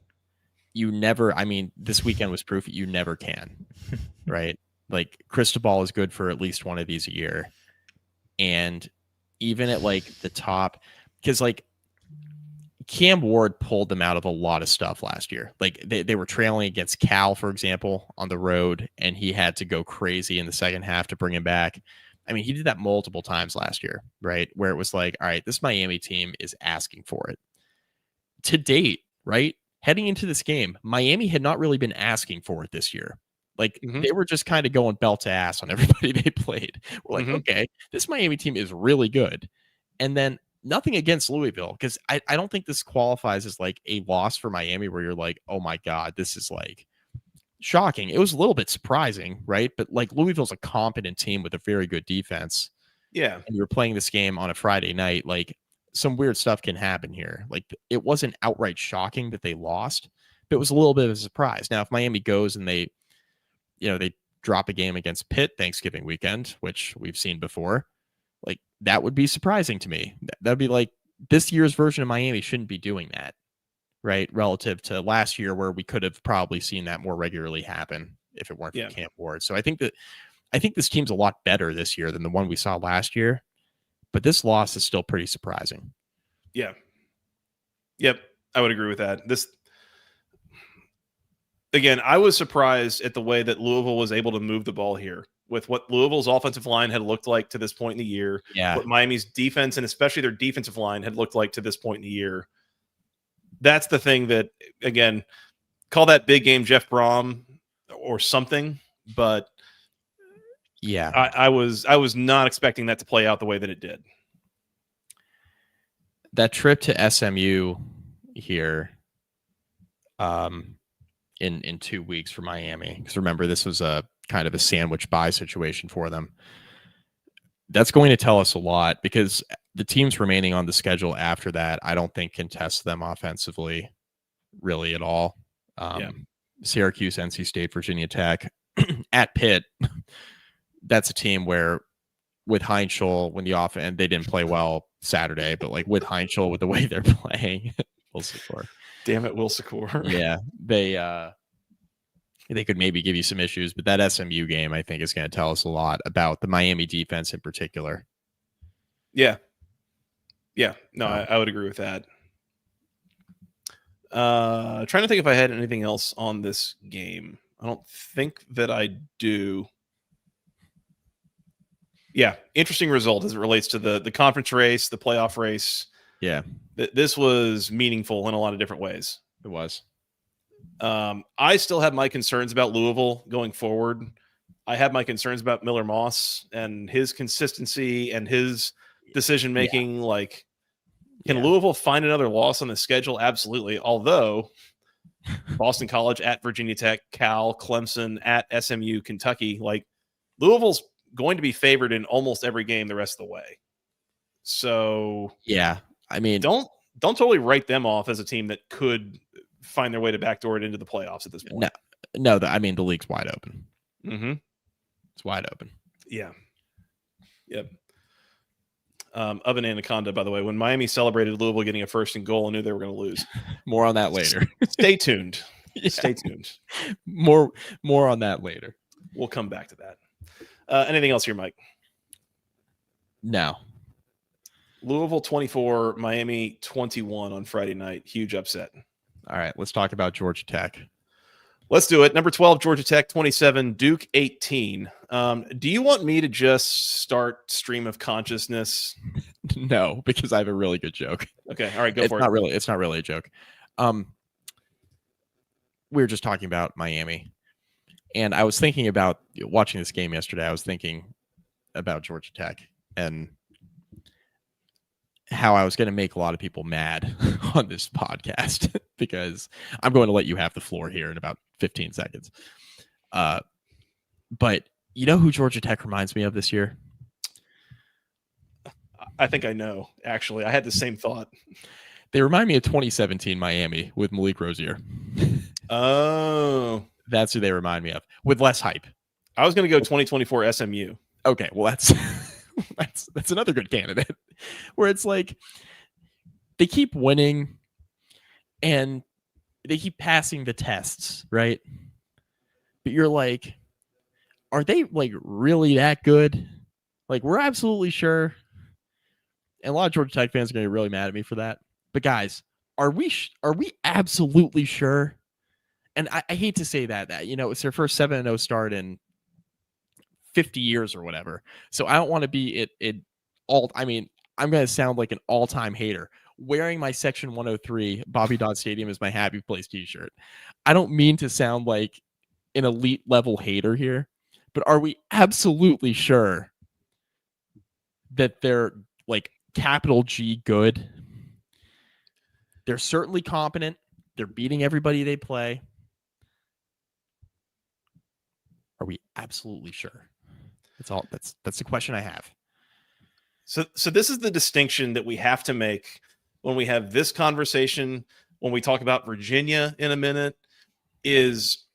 You never, I mean, this weekend was proof that you never can, right? Like Cristobal is good for at least one of these a year. And even at like the top, because like Cam Ward pulled them out of a lot of stuff last year. Like they were trailing against Cal, for example, on the road, and he had to go crazy in the second half to bring him back. I mean, he did that multiple times last year, right? Where it was like, all right, this Miami team is asking for it. To date, right? Heading into this game, Miami had not really been asking for it this year. Like they were just kind of going belt to ass on everybody they played. We're like, okay, this Miami team is really good. And then nothing against Louisville, because I don't think this qualifies as like a loss for Miami where you're like, oh my God, this is like shocking. It was a little bit surprising, right? But like Louisville's a competent team with a very good defense. Yeah. And you're playing this game on a Friday night. Like some weird stuff can happen here. Like it wasn't outright shocking that they lost, but it was a little bit of a surprise. Now, if Miami goes and they drop a game against Pitt Thanksgiving weekend, which we've seen before, like that would be surprising to me. That'd be like this year's version of Miami shouldn't be doing that, right? Relative to last year where we could have probably seen that more regularly happen if it weren't for Camp Ward. So I think this team's a lot better this year than the one we saw last year, but this loss is still pretty surprising. Yeah. Yep. I would agree with that. Again, I was surprised at the way that Louisville was able to move the ball here with what Louisville's offensive line had looked like to this point in the year. Yeah. What Miami's defense and especially their defensive line had looked like to this point in the year. That's the thing that, again, call that big game Jeff Brom or something, but yeah, I was not expecting that to play out the way that it did. That trip to SMU here, in 2 weeks for Miami, because remember this was a kind of a sandwich buy situation for them. That's going to tell us a lot because the teams remaining on the schedule after that, I don't think can test them offensively really at all. Syracuse, NC State, Virginia Tech, at Pitt. That's a team where with Heinschel, when the offense, they didn't play well Saturday, but like with Heinschel, with the way they're playing, Will Secor. Damn it, Will Secor. Yeah, they could maybe give you some issues, but that SMU game, I think, is going to tell us a lot about the Miami defense in particular. Yeah. Yeah. No, I would agree with that. Trying to think if I had anything else on this game. I don't think that I do. Yeah. Interesting result as it relates to the conference race, the playoff race. Yeah. This was meaningful in a lot of different ways. It was. I still have my concerns about Louisville going forward. I have my concerns about Miller Moss and his consistency and his decision making. Yeah. Like, can Louisville find another loss on the schedule? Absolutely. Although Boston College at Virginia Tech, Cal, Clemson at SMU, Kentucky, like Louisville's going to be favored in almost every game the rest of the way. So yeah, I mean, don't totally write them off as a team that could find their way to backdoor it into the playoffs at this point. No, I mean, the league's wide open. Mm-hmm. It's wide open. Yeah. Yep. Of an anaconda, by the way, when Miami celebrated Louisville getting a first and goal, I knew they were going to lose. More on that later. Stay tuned. Yeah. Stay tuned. More on that later. We'll come back to that. Anything else here, Mike? No. Louisville 24, Miami 21 on Friday night. Huge upset. All right, let's talk about Georgia Tech. Let's do it. Number 12, Georgia Tech 27, Duke 18. Do you want me to just start stream of consciousness? No, because I have a really good joke. Okay, all right, go for it. It's not really a joke. We were just talking about Miami, and I was thinking about watching this game yesterday. I was thinking about Georgia Tech and how I was going to make a lot of people mad on this podcast because I'm going to let you have the floor here in about 15 seconds. But you know who Georgia Tech reminds me of this year? I think I know, actually. I had the same thought. They remind me of 2017 Miami with Malik Rozier. Oh. That's who they remind me of, with less hype. I was going to go 2024 SMU. Okay, well, that's another good candidate, where it's like they keep winning and they keep passing the tests, right? But you're like, are they like really that good? Like, we're absolutely sure. And a lot of Georgia Tech fans are going to be really mad at me for that. But guys, are we absolutely sure? And I hate to say that it's their first 7-0 start in 50 years or whatever. So I don't want to be I'm going to sound like an all-time hater wearing my Section 103 Bobby Dodd Stadium is my happy place t-shirt. I don't mean to sound like an elite level hater here, but are we absolutely sure that they're like capital G good? They're certainly competent. They're beating everybody they play. Are we absolutely sure? That's the question I have. So this is the distinction that we have to make when we have this conversation, when we talk about Virginia in a minute, is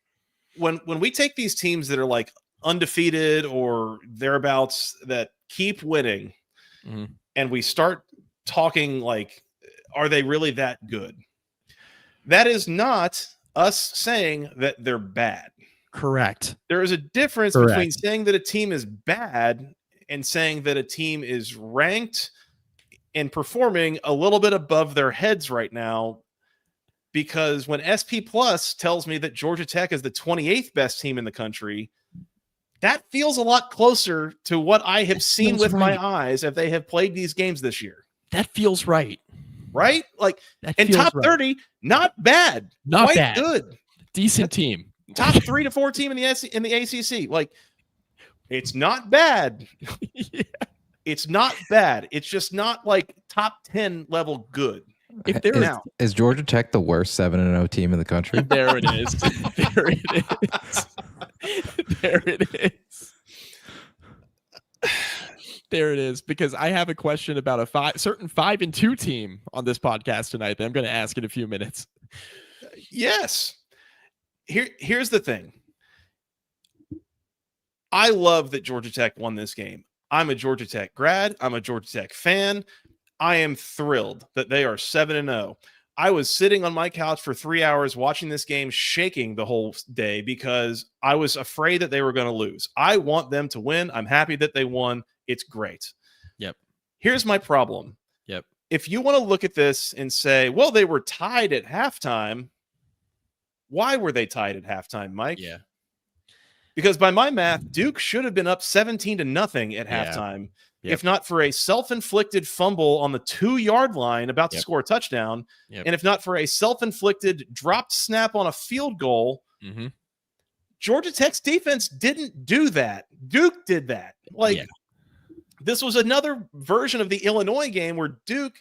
when we take these teams that are like undefeated or thereabouts that keep winning, and we start talking like, are they really that good? That is not us saying that they're bad. Correct. There is a difference between saying that a team is bad and saying that a team is ranked and performing a little bit above their heads right now. Because when SP Plus tells me that Georgia Tech is the 28th best team in the country, that feels a lot closer to what I have seen with my eyes if they have played these games this year. That feels right. Right? Like, in top 30, not bad. Not quite bad. Good. Decent team. Top 3 to 4 team in the ACC. Like, it's not bad. Yeah. It's not bad. It's just not like top 10 level good. If there is Georgia Tech the worst 7-0 team in the country? There it is. There it is. There it is. There it is. Because I have a question about a certain 5-2 team on this podcast tonight that I'm going to ask in a few minutes. Yes. Here's the thing. I love that Georgia Tech won this game. I'm a Georgia Tech grad. I'm a Georgia Tech fan. I am thrilled that they are 7-0. I was sitting on my couch for 3 hours watching this game, shaking the whole day because I was afraid that they were going to lose. I want them to win. I'm happy that they won. It's great. Yep. Here's my problem. Yep. If you want to look at this and say, well, they were tied at halftime. Why were they tied at halftime, Mike? Yeah. Because by my math, Duke should have been up 17-0 at halftime, if not for a self-inflicted fumble on the 2-yard line about to score a touchdown, and if not for a self-inflicted dropped snap on a field goal. Georgia Tech's defense didn't do that. Duke did that. This was another version of the Illinois game where Duke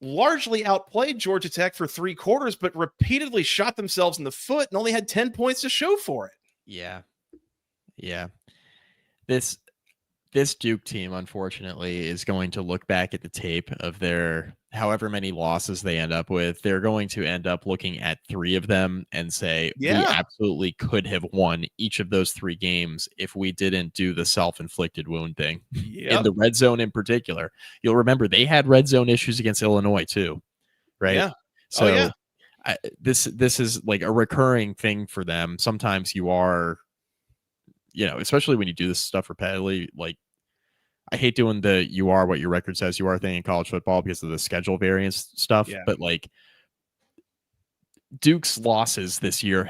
largely outplayed Georgia Tech for 3 quarters, but repeatedly shot themselves in the foot and only had 10 points to show for it. Yeah. Yeah. This, this Duke team, unfortunately, is going to look back at the tape of their however many losses they end up with. They're going to end up looking at 3 of them and say, we Yeah. absolutely could have won each of those 3 games if we didn't do the self-inflicted wound thing. In the red zone in particular. You'll remember they had red zone issues against Illinois too, right? Yeah. So yeah. This is like a recurring thing for them. Sometimes you are, especially when you do this stuff repetitively, like I hate doing the you are what your record says you are thing in college football because of the schedule variance stuff. Yeah. But like Duke's losses this year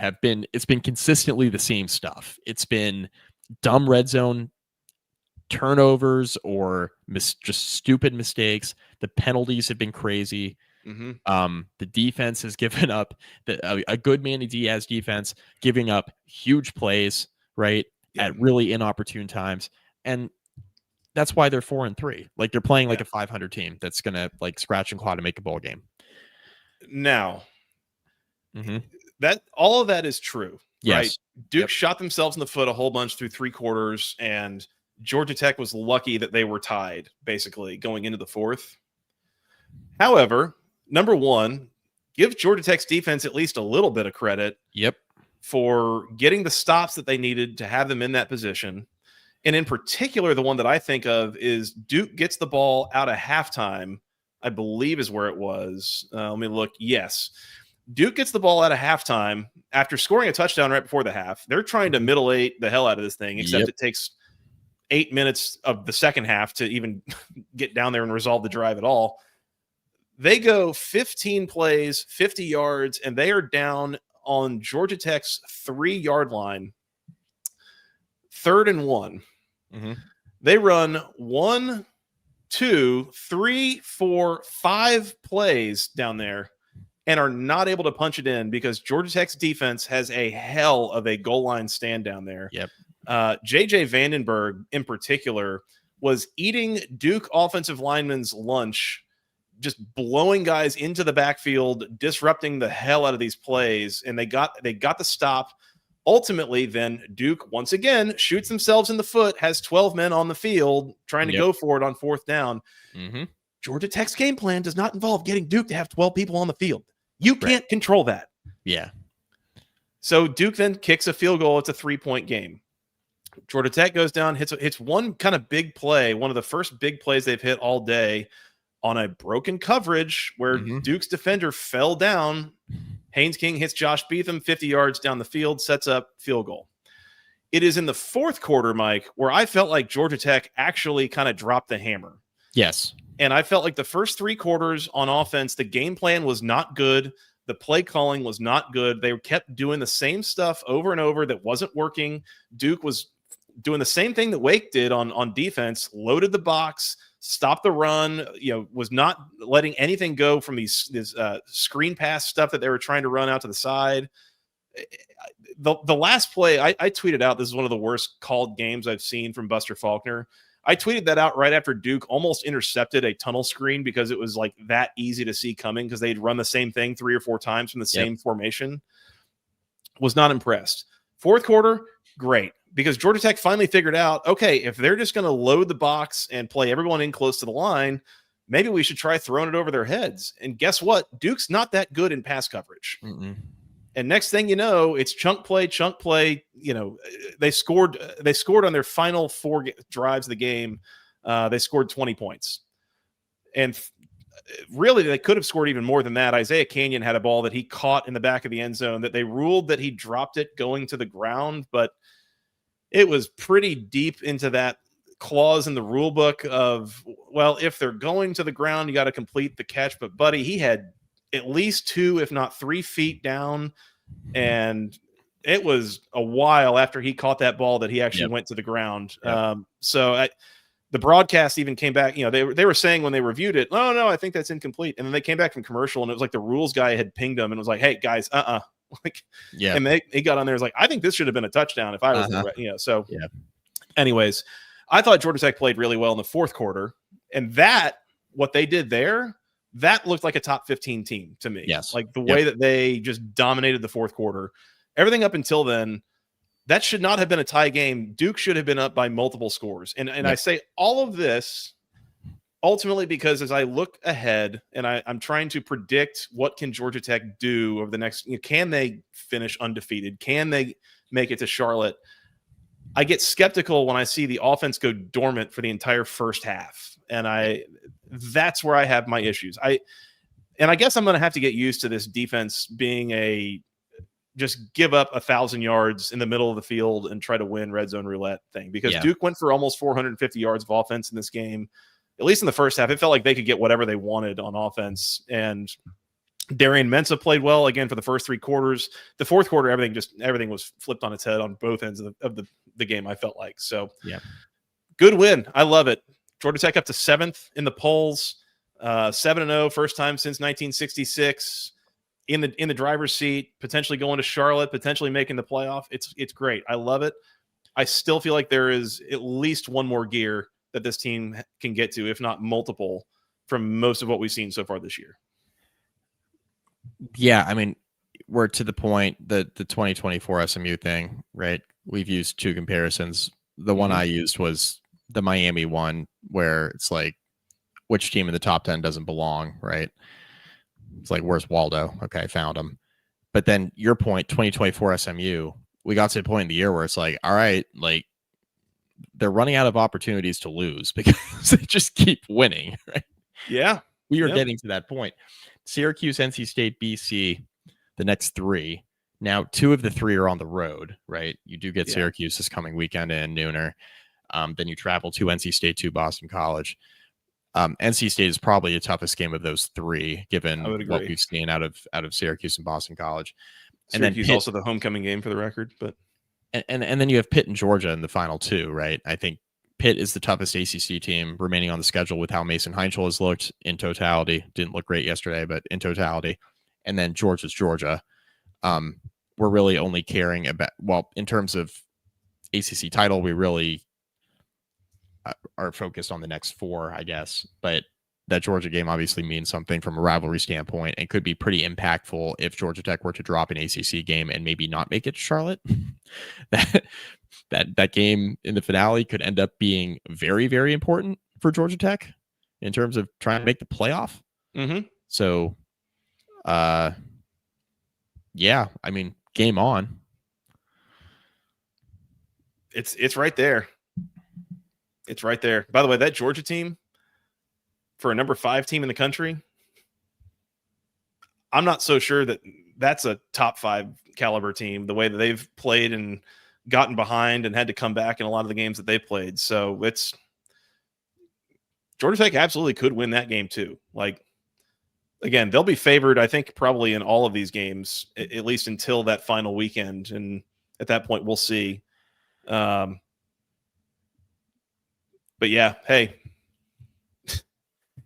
it's been consistently the same stuff. It's been dumb red zone turnovers or just stupid mistakes. The penalties have been crazy. Mm-hmm. The defense has given up a good Manny Diaz defense, giving up huge plays, right? At really inopportune times. And that's why they're 4-3. Like they're playing like a 500 team that's going to like scratch and claw to make a bowl game. Now, that all of that is true, right? Duke shot themselves in the foot a whole bunch through 3 quarters, and Georgia Tech was lucky that they were tied, basically, going into the 4th. However, number one, give Georgia Tech's defense at least a little bit of credit for getting the stops that they needed to have them in that position. And in particular, the one that I think of is Duke gets the ball out of halftime, I believe is where it was. Let me look. Yes. Duke gets the ball out of halftime after scoring a touchdown right before the half. They're trying to middle eight the hell out of this thing, except it takes 8 minutes of the second half to even get down there and resolve the drive at all. They go 15 plays, 50 yards, and they are down on Georgia Tech's 3-yard line, 3rd and 1. They run 1, 2, 3, 4, 5 plays down there and are not able to punch it in because Georgia Tech's defense has a hell of a goal line stand down there. JJ Vandenberg, in particular, was eating Duke offensive linemen's lunch, just blowing guys into the backfield, disrupting the hell out of these plays, and they got the stop. Ultimately, then Duke once again shoots themselves in the foot, has 12 men on the field trying to go for it on 4th down. Georgia Tech's game plan does not involve getting Duke to have 12 people on the field. You can't control that. So Duke then kicks a field goal. It's a 3-point game. Georgia Tech goes down, hits one kind of big play, one of the first big plays they've hit all day on a broken coverage where Duke's defender fell down. Haynes King hits Josh Beetham 50 yards down the field, sets up field goal. It is in the 4th quarter, Mike, where I felt like Georgia Tech actually kind of dropped the hammer. And I felt like the first 3 quarters on offense, the game plan was not good. The play calling was not good. They kept doing the same stuff over and over that wasn't working. Duke was doing the same thing that Wake did on defense, loaded the box, stopped the run, was not letting anything go from this screen pass stuff that they were trying to run out to the side. The last play, I tweeted out, this is one of the worst called games I've seen from Buster Faulkner. I tweeted that out right after Duke almost intercepted a tunnel screen because it was like that easy to see coming because they'd run the same thing 3 or 4 times from the same formation. Was not impressed. 4th quarter, great. Because Georgia Tech finally figured out, okay, if they're just going to load the box and play everyone in close to the line, maybe we should try throwing it over their heads. And guess what? Duke's not that good in pass coverage. And next thing you know, it's chunk play. They scored on their final 4 drives of the game. They scored 20 points. And really, they could have scored even more than that. Isaiah Canyon had a ball that he caught in the back of the end zone that they ruled that he dropped it going to the ground, but it was pretty deep into that clause in the rule book of, well, if they're going to the ground, you got to complete the catch. But buddy, he had at least 2, if not 3 feet down. And it was a while after he caught that ball that he actually went to the ground. The broadcast even came back, they were saying when they reviewed it, oh no, I think that's incomplete. And then they came back from commercial and it was like the rules guy had pinged them and was like, hey guys, and he got on there, was like, I think this should have been a touchdown if I was, anyways, I thought Georgia Tech played really well in the 4th quarter, and what they did there, that looked like a top 15 team to me. Like the way that they just dominated the 4th quarter. Everything up until then, that should not have been a tie game. Duke should have been up by multiple scores. And I say all of this ultimately because as I look ahead and I'm trying to predict what can Georgia Tech do over the next, can they finish undefeated? Can they make it to Charlotte? I get skeptical when I see the offense go dormant for the entire first half. And that's where I have my issues. I guess I'm going to have to get used to this defense being just give up 1,000 yards in the middle of the field and try to win red zone roulette thing, because Duke went for almost 450 yards of offense in this game. At least in the first half, it felt like they could get whatever they wanted on offense. And Darian Mensah played well again for the first 3 quarters. The fourth quarter, everything was flipped on its head on both ends of the game, I felt like. So good win. I love it. Georgia Tech up to 7th in the polls, 7-0, first time since 1966. In the driver's seat, potentially going to Charlotte, potentially making the playoff. It's great. I love it. I still feel like there is at least one more gear that this team can get to, if not multiple, from most of what we've seen so far this year. Yeah, I mean, we're to the point that the 2024 SMU thing, right? We've used 2 comparisons. The one I used was the Miami one, where it's like, which team in the top 10 doesn't belong, right? It's like, where's Waldo? Okay, found him. But then your point, 2024 SMU, we got to the point in the year where it's like, all right, like they're running out of opportunities to lose because they just keep winning, right? Yeah. We are getting to that point. Syracuse, NC State, BC, the next 3. Now, 2 of the 3 are on the road, right? You do get Syracuse this coming weekend in Nooner. Then you travel to NC State, to Boston College. NC State is probably the toughest game of those 3, given what we've seen out of Syracuse and Boston College. And Syracuse then also the homecoming game for the record, but and then you have Pitt and Georgia in the final 2, right? I think Pitt is the toughest ACC team remaining on the schedule with how Mason Heinzel has looked in totality. Didn't look great yesterday, but in totality. And then Georgia's Georgia. We're really only caring about, well, in terms of ACC title, we really are focused on the next 4, I guess. But that Georgia game obviously means something from a rivalry standpoint and could be pretty impactful if Georgia Tech were to drop an ACC game and maybe not make it to Charlotte. that game in the finale could end up being very, very important for Georgia Tech in terms of trying to make the playoff. So, yeah, I mean, game on. It's right there. It's right there. By the way, that Georgia team, for a number 5 team in the country, I'm not so sure that that's a top 5 caliber team, the way that they've played and gotten behind and had to come back in a lot of the games that they played. So it's Georgia Tech absolutely could win that game too. Like, again, they'll be favored, I think, probably in all of these games, at least until that final weekend. And at that point, we'll see. But yeah, hey,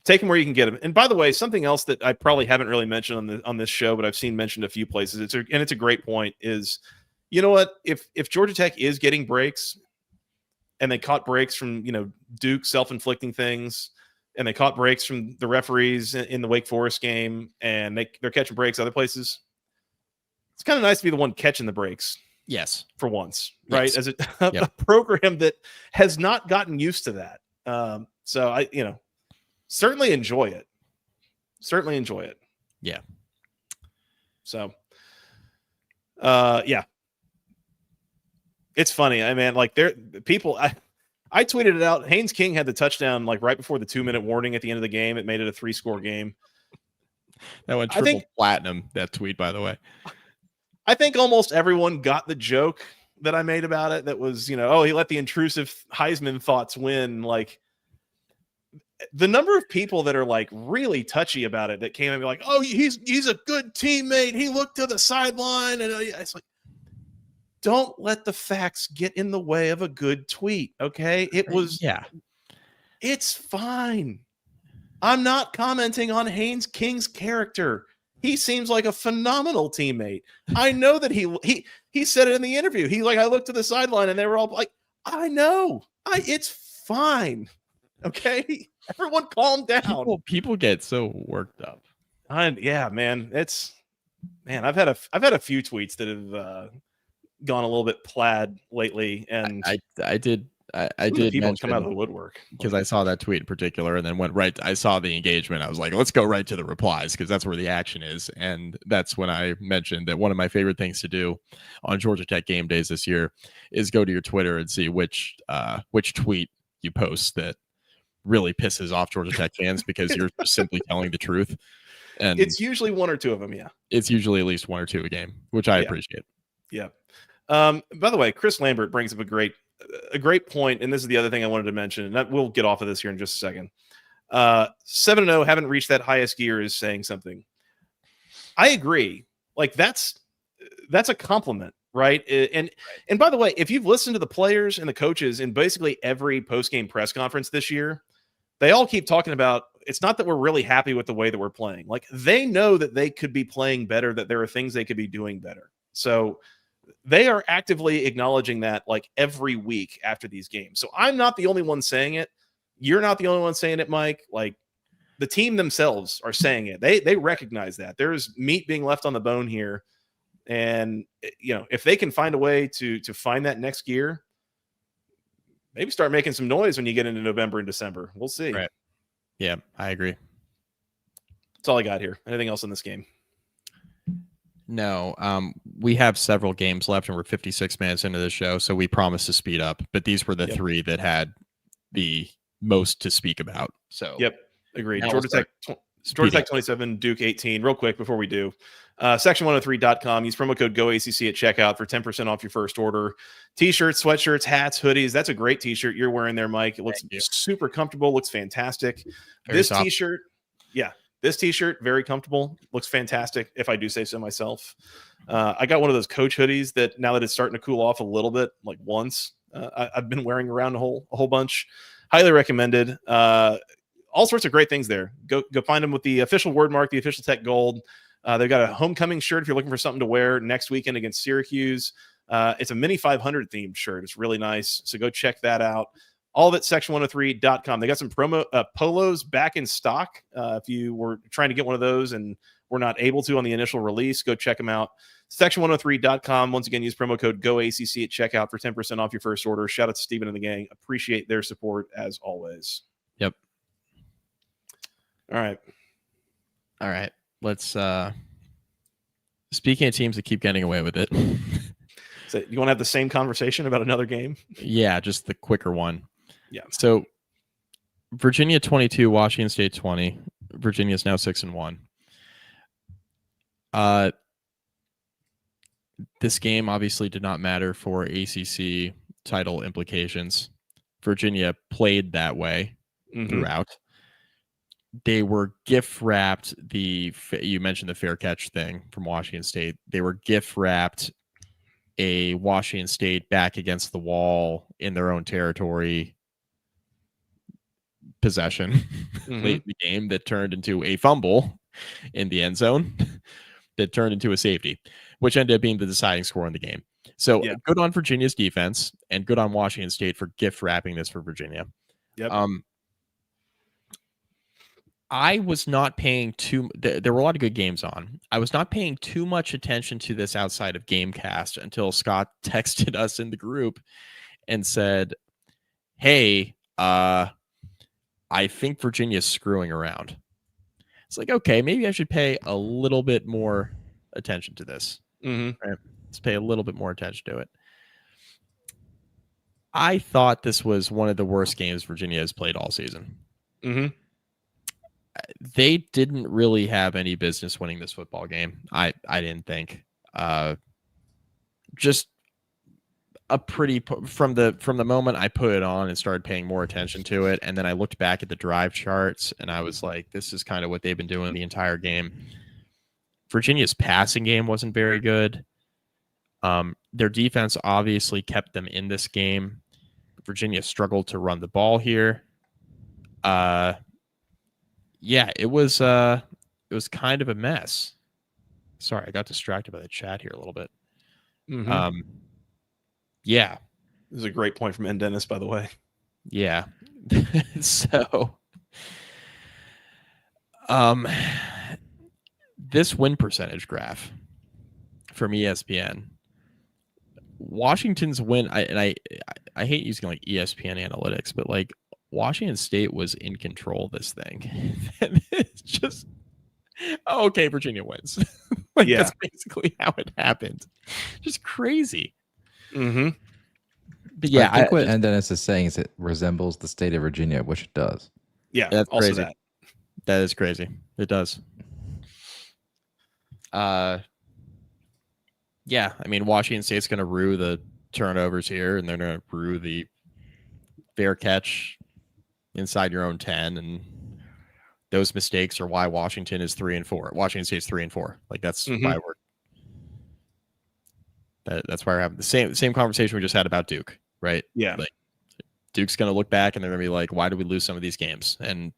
take them where you can get them. And by the way, something else that I probably haven't really mentioned on this show, but I've seen mentioned a few places, it's a great point, is, you know what? If Georgia Tech is getting breaks, and they caught breaks from, Duke self-inflicting things, and they caught breaks from the referees in the Wake Forest game, and they're catching breaks other places, it's kind of nice to be the one catching the breaks. Yes. For once, right? Yes. As a program that has not gotten used to that. So I, certainly enjoy it. Certainly enjoy it. Yeah. So, yeah. It's funny. I mean, like, people, I tweeted it out. Haynes King had the touchdown like right before the 2-minute warning at the end of the game. It made it a 3-score game. That went triple platinum, that tweet, by the way. I think almost everyone got the joke that I made about it. That was, he let the intrusive Heisman thoughts win. Like, the number of people that are like really touchy about it that came and be like, oh, he's a good teammate. He looked to the sideline. And it's like, don't let the facts get in the way of a good tweet. Okay. It's fine. I'm not commenting on Haynes King's character. He seems like a phenomenal teammate. I know that he said it in the interview. I looked to the sideline and they were all like, I know. It's fine. Okay. Everyone calm down. People get so worked up. Yeah, man. I've had a few tweets that have gone a little bit plaid lately, and I did people mention, come out of the woodwork because I saw that tweet in particular and then went right. I saw the engagement. I was like, let's go right to the replies because that's where the action is. And that's when I mentioned that one of my favorite things to do on Georgia Tech game days this year is go to your Twitter and see which tweet you post that really pisses off Georgia Tech fans because you're simply telling the truth. And it's usually one or two of them. Yeah. It's usually at least one or two a game, which I appreciate. Yeah. By the way, Chris Lambert brings up a great point, and this is the other thing I wanted to mention, and we'll get off of this here in just a second. 7-0, haven't reached that highest gear is saying something. I agree. Like that's a compliment, right? And by the way, if you've listened to the players and the coaches in basically every post-game press conference this year, they all keep talking about it's not that we're really happy with the way that we're playing. Like they know that they could be playing better, that there are things they could be doing better. So they are actively acknowledging that like every week after these games. So I'm not the only one saying it. You're not the only one saying it, Mike. Like the team themselves are saying it. They recognize that there's meat being left on the bone here. And if they can find a way to find that next gear, maybe start making some noise when you get into November and December. We'll see. Right. Yeah, I agree. That's all I got here. Anything else in this game? No, we have several games left and we're 56 minutes into the show, so we promised to speed up, but these were the three that had the most to speak about. So agreed. Georgia Tech 27, Duke 18. Real quick before we do, section103.com. Use promo code GOACC at checkout for 10% off your first order. T-shirts, sweatshirts, hats, hoodies. That's a great T-shirt you're wearing there, Mike. It looks super comfortable. Looks fantastic. This T-shirt, this T-shirt, very comfortable. Looks fantastic, if I do say so myself. I got one of those Coach hoodies that now that it's starting to cool off a little bit, like once, I've been wearing around a whole bunch. Highly recommended. All sorts of great things there. Go find them with the official word mark, the official Tech Gold. They've got a homecoming shirt if you're looking for something to wear next weekend against Syracuse. It's a Mini 500 themed shirt. It's really nice. So go check that out. All of it, section103.com. They got some promo polos back in stock. If you were trying to get one of those and were not able to on the initial release, go check them out. Section103.com. Once again, use promo code GOACC at checkout for 10% off your first order. Shout out to Steven and the gang. Appreciate their support as always. Yep. All right. Let's speaking of teams that keep getting away with it. So you want to have the same conversation about another game? Yeah, just the quicker one. Yeah. So Virginia 22, Washington State 20. Virginia is now 6-1. This game obviously did not matter for ACC title implications. Virginia played that way throughout. They were gift wrapped. You mentioned the fair catch thing from Washington State. They were gift wrapped a Washington State back against the wall in their own territory possession late in the game that turned into a fumble in the end zone that turned into a safety, which ended up being the deciding score in the game. So good on Virginia's defense and good on Washington State for gift wrapping this for Virginia. Yep. I was not paying there were a lot of good games on. I was not paying too much attention to this outside of Gamecast until Scott texted us in the group and said, hey, I think Virginia's screwing around. It's like, okay, maybe I should pay a little bit more attention to this. Right? Let's pay a little bit more attention to it. I thought this was one of the worst games Virginia has played all season. They didn't really have any business winning this football game. I didn't think. Just a pretty from the moment I put it on and started paying more attention to it, and then I looked back at the drive charts and I was like, this is kind of what they've been doing the entire game. Virginia's passing game wasn't very good. Their defense obviously kept them in this game. Virginia struggled to run the ball here. Yeah, it was kind of a mess. Sorry, I got distracted by the chat here a little bit. Yeah. This is a great point from N. Dennis, by the way. Yeah. So this win percentage graph from ESPN Washington's win, I hate using like ESPN analytics, but like Washington State was in control of this thing. It's just okay, Virginia wins. Like Yeah. that's basically how it happened. Just crazy. Mm-hmm. But yeah, I think what NDNS is saying is it resembles the state of Virginia, which it does. Yeah, that's also crazy. that. That is crazy. It does. Yeah, I mean Washington State's going to rue the turnovers here, and they're going to rue the fair catch inside your own 10, and those mistakes are why Washington is 3-4. Washington State's 3-4. Like that's why that's why we're having the same conversation we just had about Duke, right? Yeah. Like Duke's going to look back and they're going to be like, why did we lose some of these games? And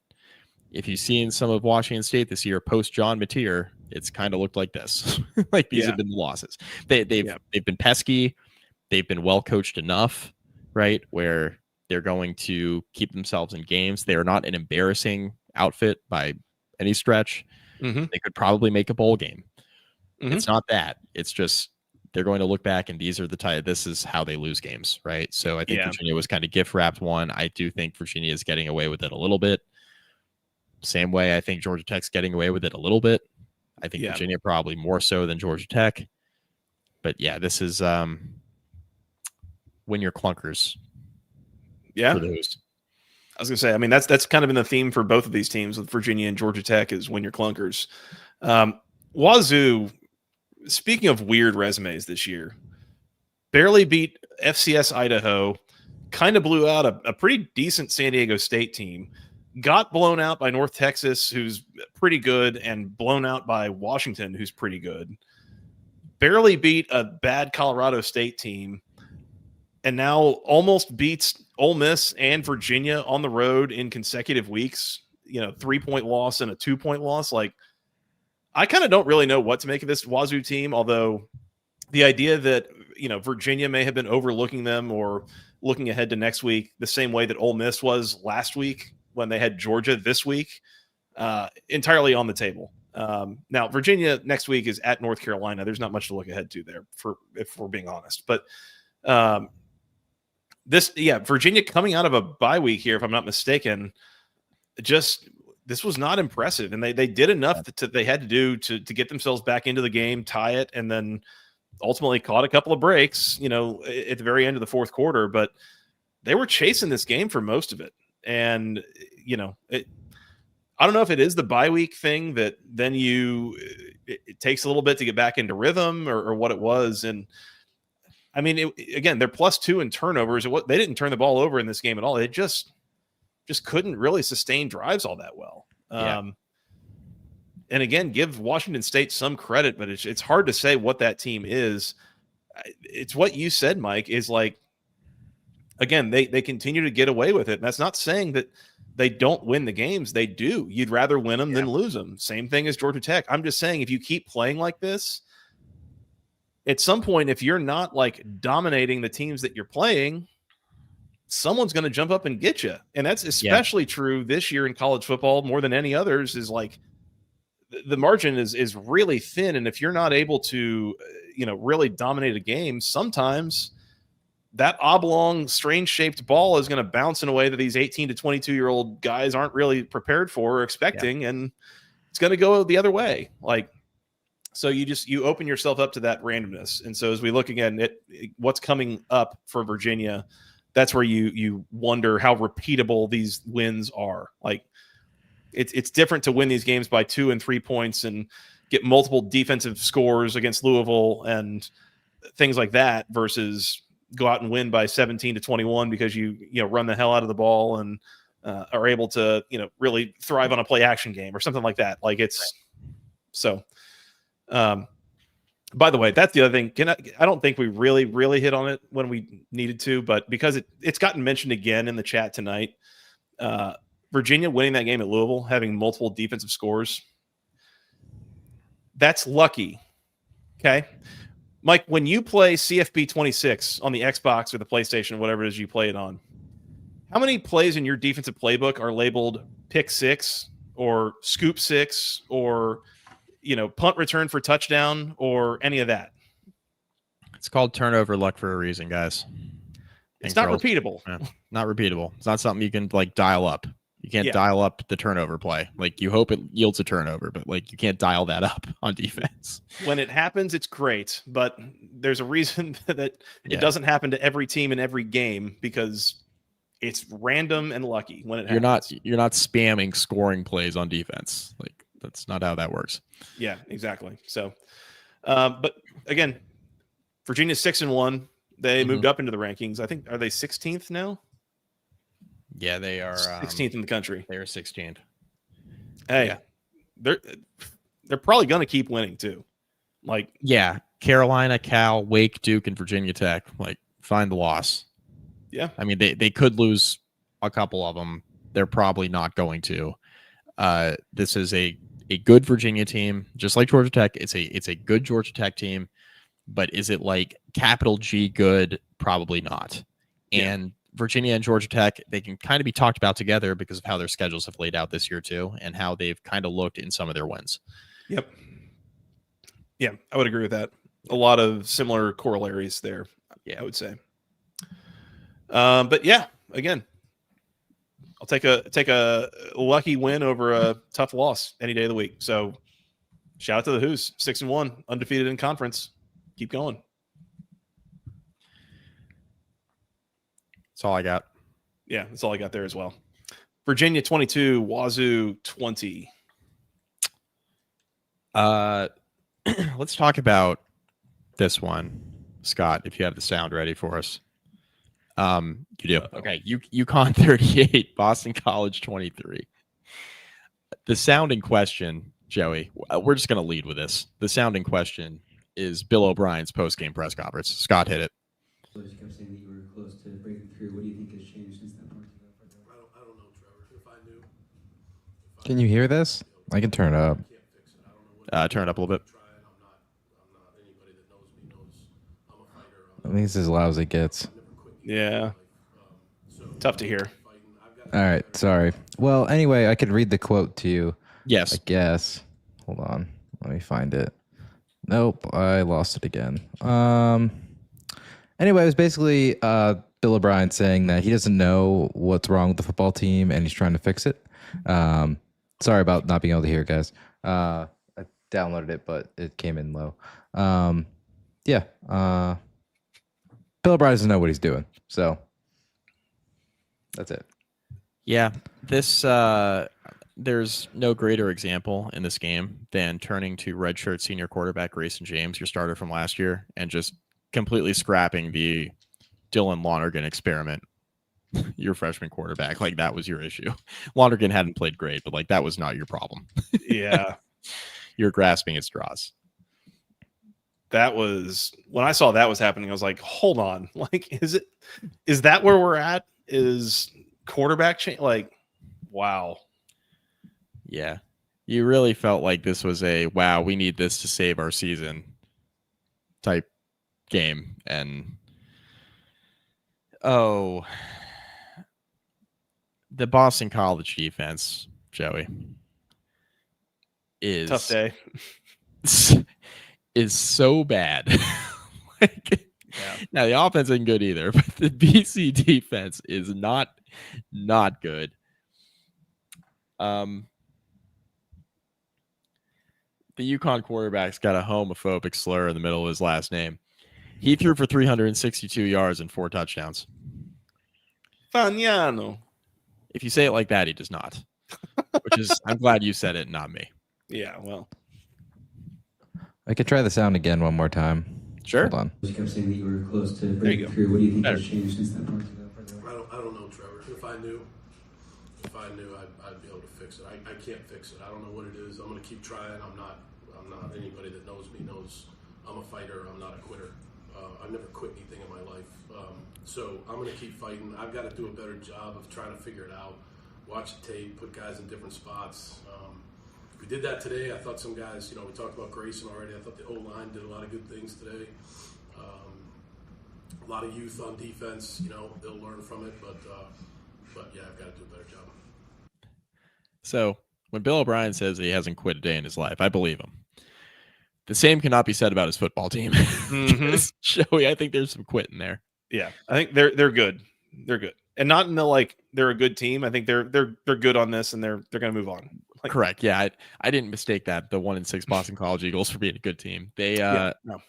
if you've seen some of Washington State this year post John Mateer, it's kind of looked like this. Like these have been the losses. They've been pesky. They've been well coached enough, right? Where they're going to keep themselves in games. They are not an embarrassing outfit by any stretch. Mm-hmm. They could probably make a bowl game. It's not that. It's just they're going to look back and these are this is how they lose games, right? So I think Virginia was kind of gift wrapped one. I do think Virginia is getting away with it a little bit. Same way I think Georgia Tech's getting away with it a little bit. I think Virginia probably more so than Georgia Tech. But yeah, this is win your clunkers. Yeah. For those. I was gonna say, I mean, that's kind of been the theme for both of these teams with Virginia and Georgia Tech is win your clunkers. Wazoo, speaking of weird resumes this year, barely beat FCS Idaho, kind of blew out a pretty decent San Diego State team, got blown out by North Texas, who's pretty good, and blown out by Washington, who's pretty good. Barely beat a bad Colorado State team, and now almost beats Ole Miss and Virginia on the road in consecutive weeks. 3-point loss and a 2-point loss. Like, I kind of don't really know what to make of this Wazoo team, although the idea that, Virginia may have been overlooking them or looking ahead to next week the same way that Ole Miss was last week when they had Georgia this week, entirely on the table. Now, Virginia next week is at North Carolina. There's not much to look ahead to there, if we're being honest. But Virginia coming out of a bye week here, if I'm not mistaken, this was not impressive, and they did enough that they had to do to get themselves back into the game, tie it, and then ultimately caught a couple of breaks, at the very end of the fourth quarter. But they were chasing this game for most of it, and I don't know if it is the bye week thing that then it takes a little bit to get back into rhythm or what it was. And I mean, again, they're +2 in turnovers. They didn't turn the ball over in this game at all. They just couldn't really sustain drives all that well. And again, give Washington State some credit, but it's hard to say what that team is. It's what you said, Mike, is like, again, they continue to get away with it. And that's not saying that they don't win the games. They do. You'd rather win them than lose them. Same thing as Georgia Tech. I'm just saying, if you keep playing like this, at some point, if you're not like dominating the teams that you're playing, someone's going to jump up and get you. And that's especially true this year in college football more than any others. Is like the margin is really thin. And if you're not able to, really dominate a game, sometimes that oblong, strange shaped ball is going to bounce in a way that these 18 to 22-year-old guys aren't really prepared for or expecting. And it's going to go the other way. Like, so you open yourself up to that randomness. And so as we look again at what's coming up for Virginia, that's where you wonder how repeatable these wins are. Like, it's different to win these games by 2 and 3 points and get multiple defensive scores against Louisville and things like that versus go out and win by 17 to 21 because you run the hell out of the ball and are able to really thrive on a play action game or something like that. Like, it's so. By the way, that's the other thing. I don't think we really hit on it when we needed to, but because it's gotten mentioned again in the chat tonight, Virginia winning that game at Louisville, having multiple defensive scores, that's lucky. Okay. Mike, when you play CFB 26 on the Xbox or the PlayStation, whatever it is you play it on, how many plays in your defensive playbook are labeled pick 6 or scoop 6 or punt return for touchdown or any of that? It's called turnover luck for a reason, guys. It's not repeatable. Yeah, not repeatable. It's not something you can like dial up. You can't dial up the turnover play. Like you hope it yields a turnover, but like you can't dial that up on defense. When it happens, it's great, but there's a reason that it doesn't happen to every team in every game because it's random and lucky when it happens. You're not spamming scoring plays on defense. Like that's not how that works. Yeah, exactly. So, but again, Virginia's 6-1. They moved up into the rankings. I think, are they 16th now? Yeah, they are 16th in the country. They are 16th. Hey, they're probably going to keep winning too. Like, yeah, Carolina, Cal, Wake, Duke, and Virginia Tech. Like, find the loss. Yeah, I mean they could lose a couple of them. They're probably not going to. This is a good Virginia team, just like Georgia Tech. It's a good Georgia Tech team, but is it like capital G good? Probably not. And Virginia and Georgia Tech, they can kind of be talked about together because of how their schedules have laid out this year too, and how they've kind of looked in some of their wins. Yep. Yeah, I would agree with that. A lot of similar corollaries there. Yeah, I would say. But yeah, again, I'll take a lucky win over a tough loss any day of the week. So shout out to the Hoos, 6-1, undefeated in conference. Keep going. That's all I got. Yeah, that's all I got there as well. Virginia 22, Wazoo 20. Let's talk about this one, Scott, if you have the sound ready for us. You do. Okay. UConn 38, Boston College 23. The sound in question, Joey, we're just going to lead with this. The sound in question is Bill O'Brien's post-game press conference. Scott hit it. You kept saying that you were close to breaking through. What do you think has changed since that point? I don't know, Trevor. If I knew. Can you hear this? I can turn it up. Can't fix it. I don't know what. Turn it up a little bit. Trying. I'm not anybody that knows me knows I'm a fighter. I think it's as loud as it gets. Yeah. Tough to hear. All right. Sorry. Well, anyway, I could read the quote to you. Yes. I guess. Hold on. Let me find it. Nope. I lost it again. Anyway, it was basically Bill O'Brien saying that he doesn't know what's wrong with the football team and he's trying to fix it. Sorry about not being able to hear, guys. I downloaded it, but it came in low. Bill O'Brien doesn't know what he's doing. So that's it. Yeah. This there's no greater example in this game than turning to redshirt senior quarterback Grayson James, your starter from last year, and just completely scrapping the Dylan Lonergan experiment, your freshman quarterback. Like that was your issue. Lonergan hadn't played great, but like that was not your problem. Yeah. You're grasping at straws. That was when I saw that was happening. I was like, hold on. Like, is that where we're at? Is quarterback change? Like, wow. Yeah. You really felt like this was a, wow, we need this to save our season type game. And the Boston College defense, Joey, is tough day. Is so bad. Now the offense isn't good either, but the BC defense is not good. The UConn quarterback's got a homophobic slur in the middle of his last name. He threw for 362 yards and 4 touchdowns. Fagnano. If you say it like that, he does not. Which is, I'm glad you said it, not me. Yeah, well. I could try the sound again one more time. Sure. Hold on. You kept saying that you were close to There you breaking go. through. What do you think Better. has changed since that point? I don't know, Trevor. If I knew, I'd be able to fix it. I can't fix it. I don't know what it is. I'm going to keep trying. I'm not anybody that knows me knows I'm a fighter. I'm not a quitter. I've never quit anything in my life. So I'm going to keep fighting. I've got to do a better job of trying to figure it out. Watch the tape, put guys in different spots. We did that today. I thought some guys, we talked about Grayson already. I thought the O-line did a lot of good things today. A lot of youth on defense, they'll learn from it. But yeah, I've got to do a better job. So when Bill O'Brien says he hasn't quit a day in his life, I believe him. The same cannot be said about his football team. Mhm. Joey, I think there's some quitting there. Yeah, I think they're good. They're good, and not in the like they're a good team. I think they're good on this, and they're going to move on. Like, Correct. Yeah, I didn't mistake that the 1-6 Boston College Eagles for being a good team. They no.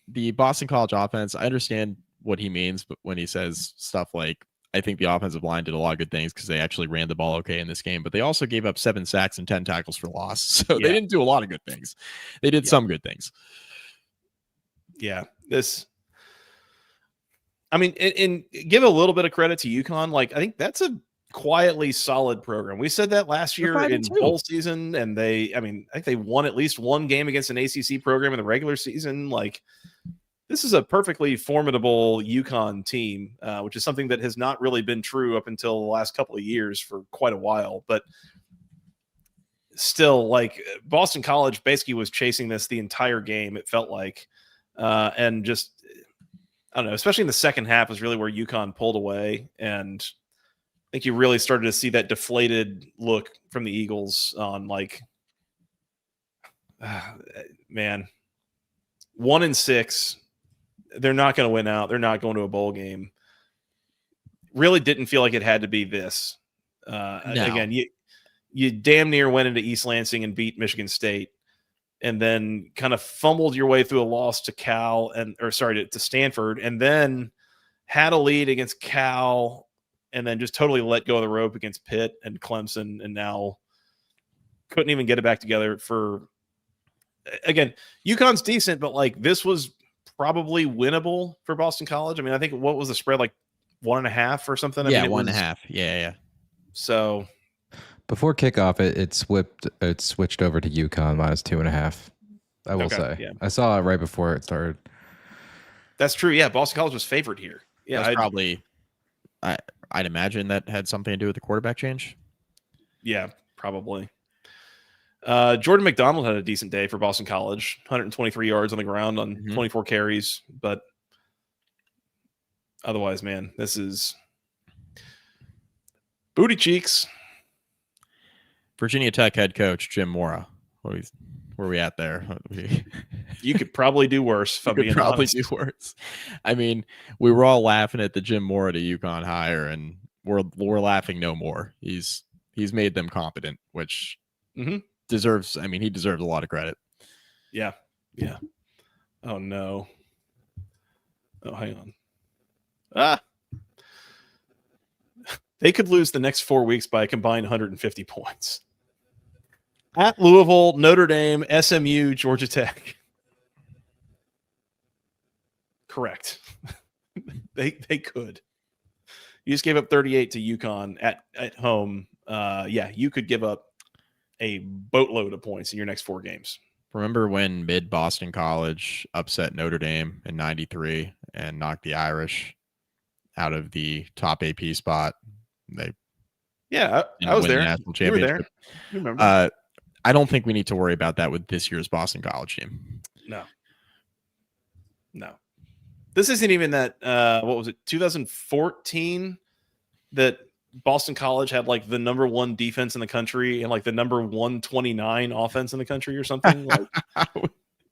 The Boston College offense. I understand what he means, but when he says stuff like, I think the offensive line did a lot of good things because they actually ran the ball okay in this game, but they also gave up 7 sacks and 10 tackles for loss. So they didn't do a lot of good things. They did some good things. Yeah, I mean, and give a little bit of credit to UConn. Like, I think that's a quietly solid program. We said that last year in bowl season, and I think they won at least one game against an ACC program in the regular season. Like, this is a perfectly formidable UConn team, which is something that has not really been true up until the last couple of years for quite a while. But still, like, Boston College basically was chasing this the entire game, it felt like, and just, I don't know, especially in the second half was really where UConn pulled away, and I think you really started to see that deflated look from the Eagles on, like, man, 1-6. They're not going to win out. They're not going to a bowl game. Really didn't feel like it had to be this. No. Again, you damn near went into East Lansing and beat Michigan State, and then kind of fumbled your way through a loss to to Stanford, and then had a lead against Cal, and then just totally let go of the rope against Pitt and Clemson, and now couldn't even get it back together for, again, UConn's decent, but like this was probably winnable for Boston College. I mean, I think what was the spread, like 1.5 or something? Yeah, 1.5. Yeah. So before kickoff, it switched over to UConn -2.5. I will say. Yeah. I saw it right before it started. That's true. Yeah, Boston College was favored here. Yeah, that's probably. I'd imagine that had something to do with the quarterback change. Yeah, probably. Jordan McDonald had a decent day for Boston College, 123 yards on the ground on 24 carries, but otherwise, man, this is booty cheeks. Virginia Tech head coach Jim Mora. Where are we at there? You could probably do worse. If I'm being honest. Do worse. I mean, we were all laughing at the Jim Mora to UConn hire, and we're laughing no more. He's made them competent, which deserves. I mean, he deserves a lot of credit. Yeah. Oh no. Oh, hang on. They could lose the next 4 weeks by a combined 150 points. At Louisville, Notre Dame, SMU, Georgia Tech. Correct. They could. You just gave up 38 to UConn at home. You could give up a boatload of points in your next 4 games. Remember when Boston College upset Notre Dame in '93 and knocked the Irish out of the top AP spot? I was there. The national championship. You were there. You remember? I don't think we need to worry about that with this year's Boston College team. No. This isn't even that, what was it, 2014 that Boston College had like the number 1 defense in the country and like the number 129 offense in the country or something. Like,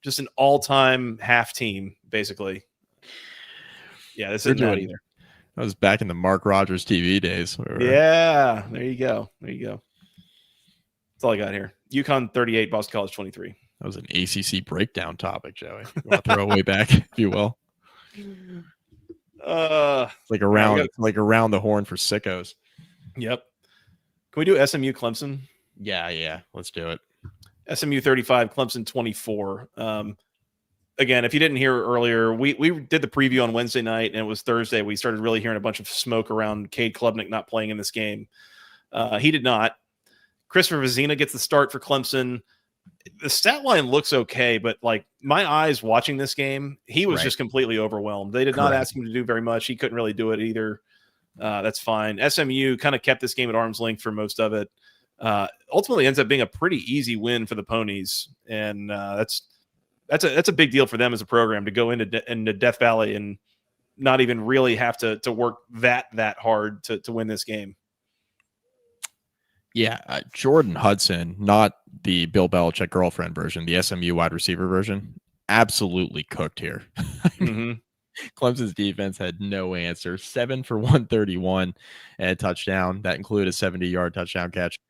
just an all-time half team, basically. Yeah, this isn't that either. That was back in the Mark Rogers TV days. Yeah, there you go. That's all I got here. UConn 38, Boston College 23. That was an ACC breakdown topic, Joey. You want to throw it way back, if you will. Like around the horn for sickos. Yep. Can we do SMU Clemson? Yeah. Let's do it. SMU 35, Clemson 24. Again, if you didn't hear earlier, we did the preview on Wednesday night, and it was Thursday. We started really hearing a bunch of smoke around Cade Klubnik not playing in this game. He did not. Christopher Vizina gets the start for Clemson. The stat line looks okay, but like my eyes watching this game, he was just completely overwhelmed. They did not ask him to do very much. He couldn't really do it either. That's fine. SMU kind of kept this game at arm's length for most of it. Ultimately ends up being a pretty easy win for the Ponies. And that's a big deal for them as a program to go into Death Valley and not even really have to work that hard to win this game. Yeah, Jordan Hudson, not the Bill Belichick girlfriend version, the SMU wide receiver version, absolutely cooked here. Mm-hmm. Clemson's defense had no answer. 7 for 131 and a touchdown. That included a 70-yard touchdown catch.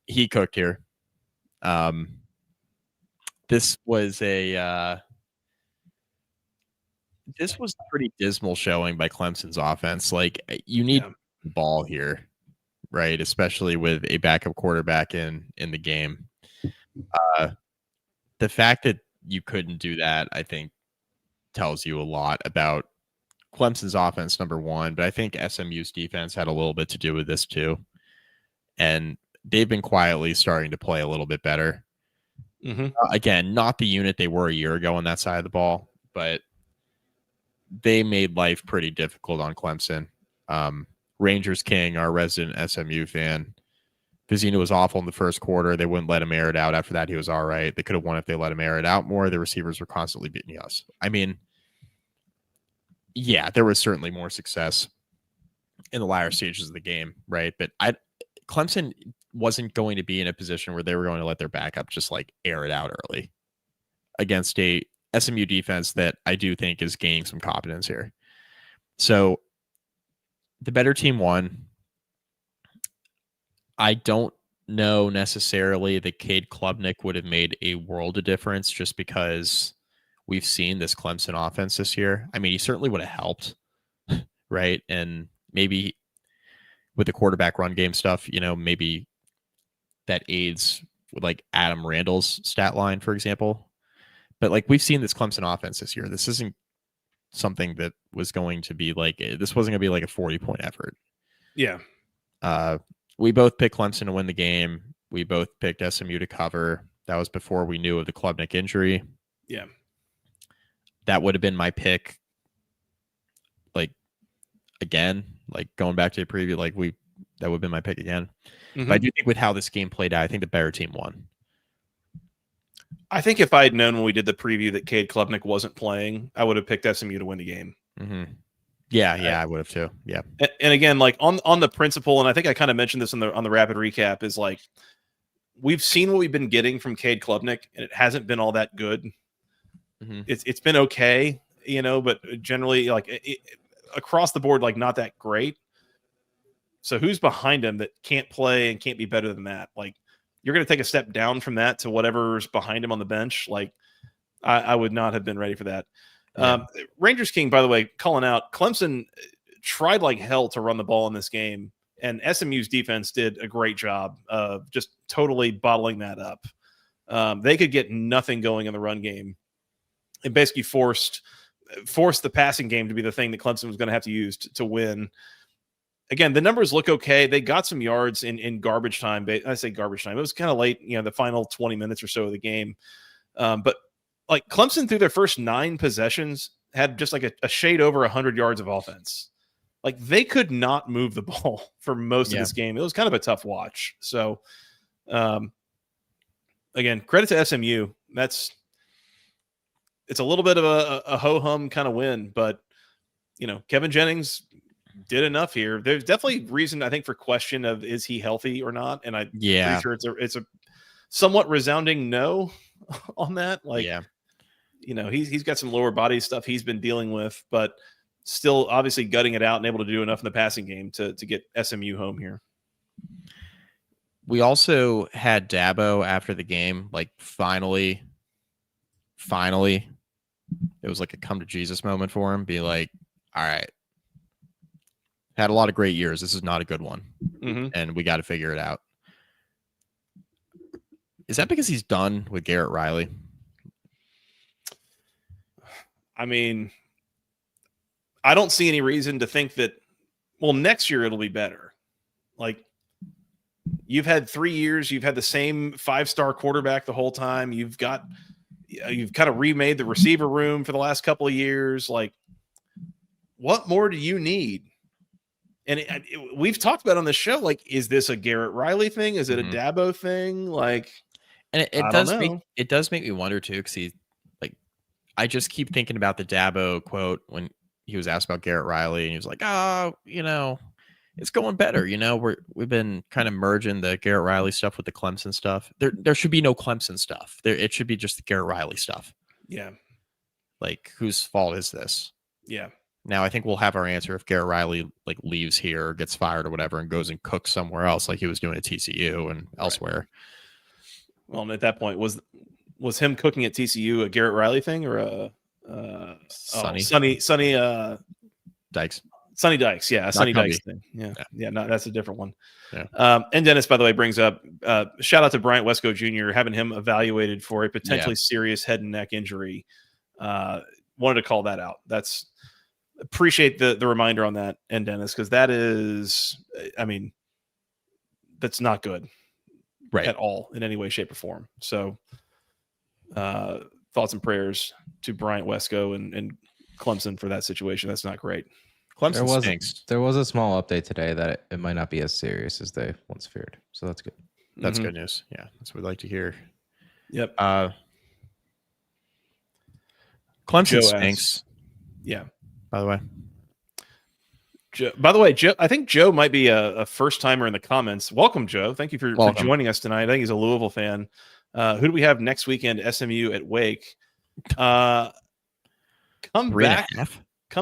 He cooked here. This was a pretty dismal showing by Clemson's offense. Like, you need the ball here, right? Especially with a backup quarterback in the game. The fact that you couldn't do that, I think, tells you a lot about Clemson's offense, number one. But I think SMU's defense had a little bit to do with this too. And they've been quietly starting to play a little bit better. Mm-hmm. Again, not the unit they were a year ago on that side of the ball, but they made life pretty difficult on Clemson. Rangers King, our resident SMU fan, Vizina was awful in the first quarter. They wouldn't let him air it out. After that, he was all right. They could have won if they let him air it out more. The receivers were constantly beating us. I mean, yeah, there was certainly more success in the latter stages of the game, right? But Clemson wasn't going to be in a position where they were going to let their backup just like air it out early against a SMU defense that I do think is gaining some confidence here. So the better team won. I don't know necessarily that Cade Klubnik would have made a world of difference just because we've seen this Clemson offense this year. I mean, he certainly would have helped, right? And maybe with the quarterback run game stuff, maybe that aids with like Adam Randall's stat line, for example. But like we've seen this Clemson offense this year. This isn't something that was going to be like, this wasn't going to be like a 40-point effort. Yeah. We both picked Clemson to win the game. We both picked SMU to cover. That was before we knew of the Klubnik injury. Yeah. That would have been my pick. Like, again, like going back to the preview, that would have been my pick again. Mm-hmm. But I do think with how this game played out, I think the better team won. I think if I had known when we did the preview that Cade Klubnik wasn't playing, I would have picked SMU to win the game. Mm-hmm. Yeah, I would have too. Yeah. And again, like on the principle, and I think I kind of mentioned this on the rapid recap, is like we've seen what we've been getting from Cade Klubnik, and it hasn't been all that good. Mm-hmm. It's been okay, but generally like across the board, like not that great. So who's behind him that can't play and can't be better than that? Like you're going to take a step down from that to whatever's behind him on the bench. Like I would not have been ready for that. Yeah. Rangers King, by the way, calling out Clemson tried like hell to run the ball in this game, and SMU's defense did a great job of just totally bottling that up. They could get nothing going in the run game and basically forced the passing game to be the thing that Clemson was going to have to use to win. Again, the numbers look okay. They got some yards in garbage time. I say garbage time. It was kind of late, the final 20 minutes or so of the game. But like Clemson through their first 9 possessions had just like a shade over 100 yards of offense. Like they could not move the ball for most of this game. It was kind of a tough watch. So again, credit to SMU. It's a little bit of a ho-hum kind of win, but Kevin Jennings did enough here. There's definitely reason, I think, for question of is he healthy or not, and I'm pretty sure it's a somewhat resounding no on that. Like, he's got some lower body stuff he's been dealing with, but still obviously gutting it out and able to do enough in the passing game to get SMU home here. We also had Dabo after the game, like finally, it was like a come to Jesus moment for him. Be like, all right, had a lot of great years. This is not a good one. Mm-hmm. And we got to figure it out. Is that because he's done with Garrett Riley? I mean, I don't see any reason to think that, well, next year it'll be better. Like, you've had 3 years, you've had the same 5-star quarterback the whole time. You've kind of remade the receiver room for the last couple of years. Like, what more do you need? And we've talked about on the show, like, is this a Garrett Riley thing? Is it a Dabo thing? Like, and it does make me wonder too, because I just keep thinking about the Dabo quote when he was asked about Garrett Riley, and he was like, it's going better. You know, we've been kind of merging the Garrett Riley stuff with the Clemson stuff. There should be no Clemson stuff. It should be just the Garrett Riley stuff. Yeah. Like, whose fault is this? Yeah. Now I think we'll have our answer if Garrett Riley like leaves here or gets fired or whatever and goes and cooks somewhere else like he was doing at TCU and elsewhere. Well, and at that point, was him cooking at TCU a Garrett Riley thing or a Sonny Dykes? Sonny Dykes, yeah, Sonny Covey. Dykes thing. Yeah, no, that's a different one. Yeah. And Dennis, by the way, brings up shout out to Bryant Wesco Jr. having him evaluated for a potentially serious head and neck injury. Wanted to call that out. That's appreciate the reminder on that, and Dennis, because that is, I mean, that's not good, right, at all in any way, shape, or form. So, thoughts and prayers to Bryant Wesco and Clemson for that situation. That's not great. Clemson stinks. There was a small update today that it might not be as serious as they once feared. So that's good. That's good news. Yeah, that's what we'd like to hear. Yep. Clemson stinks. Yeah. By the way. Joe, I think Joe might be a first timer in the comments. Welcome, Joe. Thank you for joining us tonight. I think he's a Louisville fan. Who do we have next weekend? SMU at Wake. Come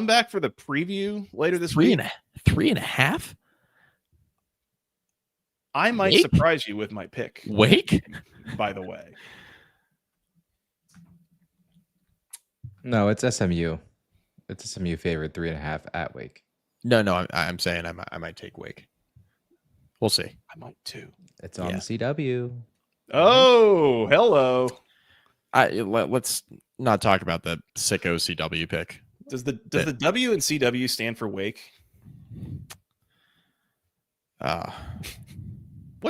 back for the preview later this week. 3.5. I might surprise you with my pick. Wake, by the way. No, it's SMU. It's SMU favorite 3.5 at Wake. No, I'm saying I might take Wake. We'll see. I might too. It's on the CW. Oh, hello. Let's not talk about the sicko CW pick. Does the W in CW stand for Wake? What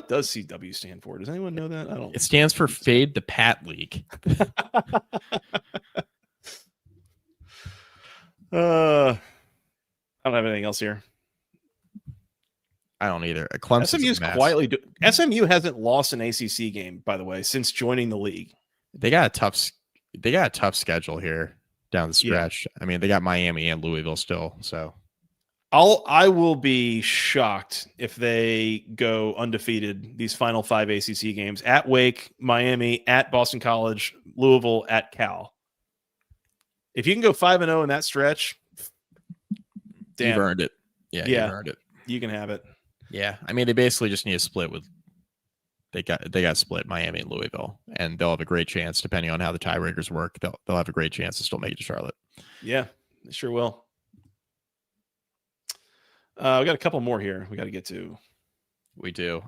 does CW stand for? Does anyone know that? I don't. It stands for Fade the Pat League. I don't have anything else here. I don't either. SMU's quietly. SMU hasn't lost an ACC game, by the way, since joining the league. They got a tough schedule here down the stretch. Yeah. I mean, they got Miami and Louisville still. So I will be shocked if they go undefeated these final 5 ACC games at Wake, Miami, at Boston College, Louisville, at Cal. If you can go 5-0 in that stretch, damn, you've earned it. Yeah, you've earned it. You can have it. Yeah, I mean, they basically just need a split with. They got split Miami and Louisville, and they'll have a great chance, depending on how the tiebreakers work. They'll have a great chance to still make it to Charlotte. Yeah, they sure will. We got a couple more here we got to get to. We do.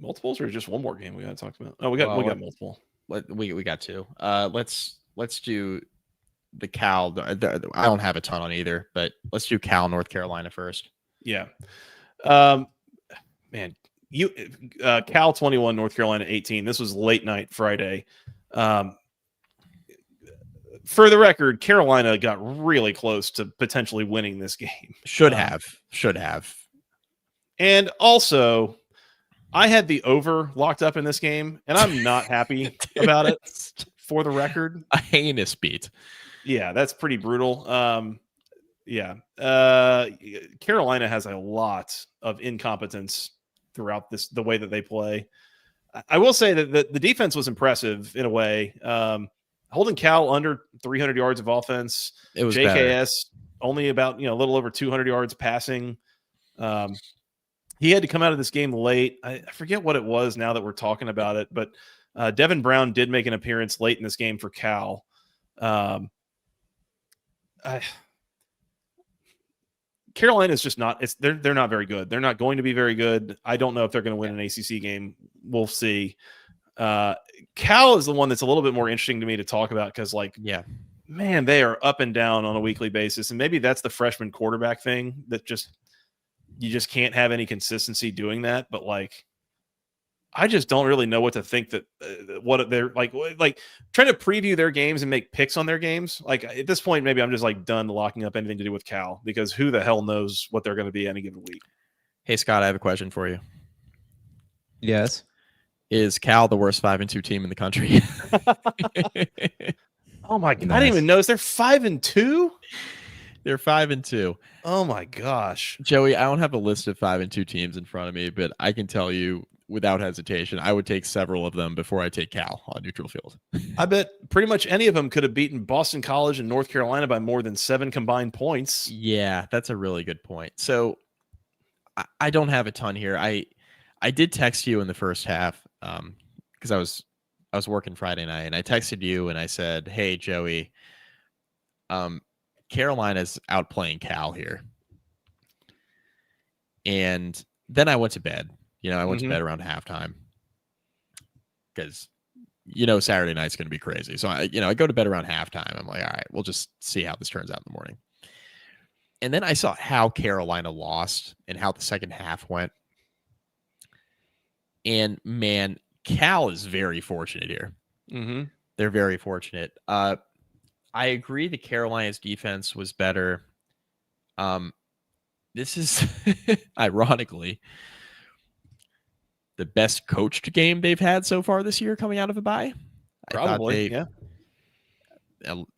Multiples or just one more game we got to talk about? Oh, we got multiple. We got two. Let's do the Cal. I don't have a ton on either, but let's do Cal, North Carolina first. Yeah. Man, Cal 21, North Carolina 18. This was late night Friday. For the record, Carolina got really close to potentially winning this game. Should have. And also, I had the over locked up in this game, and I'm not happy about it. For the record, a heinous beat. Yeah, that's pretty brutal. Carolina has a lot of incompetence throughout the way that they play. I will say that the defense was impressive in a way. Holding Cal under 300 yards of offense. It was JKS better. Only about a little over 200 yards passing. He had to come out of this game late. I forget what it was now that we're talking about it, but Devin Brown did make an appearance late in this game for Cal. Carolina's just not. They're not very good. They're not going to be very good. I don't know if they're going to win an ACC game. We'll see. Cal is the one that's a little bit more interesting to me to talk about because, man, they are up and down on a weekly basis, and maybe that's the freshman quarterback thing that you just can't have any consistency doing that. But I just don't really know what to think that what they're like trying to preview their games and make picks on their games. At this point, maybe I'm just done locking up anything to do with Cal because who the hell knows what they're going to be any given week. Hey, Scott, I have a question for you. Yes. Is Cal the worst 5-2 team in the country? Oh my God. Nice. I didn't even notice they're 5-2. They're 5-2. Oh my gosh. Joey, I don't have a list of 5-2 teams in front of me, but I can tell you without hesitation, I would take several of them before I take Cal on neutral field. I bet pretty much any of them could have beaten Boston College and North Carolina by more than 7 combined points. Yeah, that's a really good point. So I don't have a ton here. I did text you in the first half because I was working Friday night, and I texted you and I said, "Hey, Joey, Carolina's outplaying Cal here." And then I went to bed. I went to bed around halftime because, Saturday night's going to be crazy. So, I go to bed around halftime. I'm like, all right, we'll just see how this turns out in the morning. And then I saw how Carolina lost and how the second half went. And, man, Cal is very fortunate here. Mm-hmm. They're very fortunate. I agree that Carolina's defense was better. This is, ironically, the best coached game they've had so far this year coming out of a bye. Probably, yeah.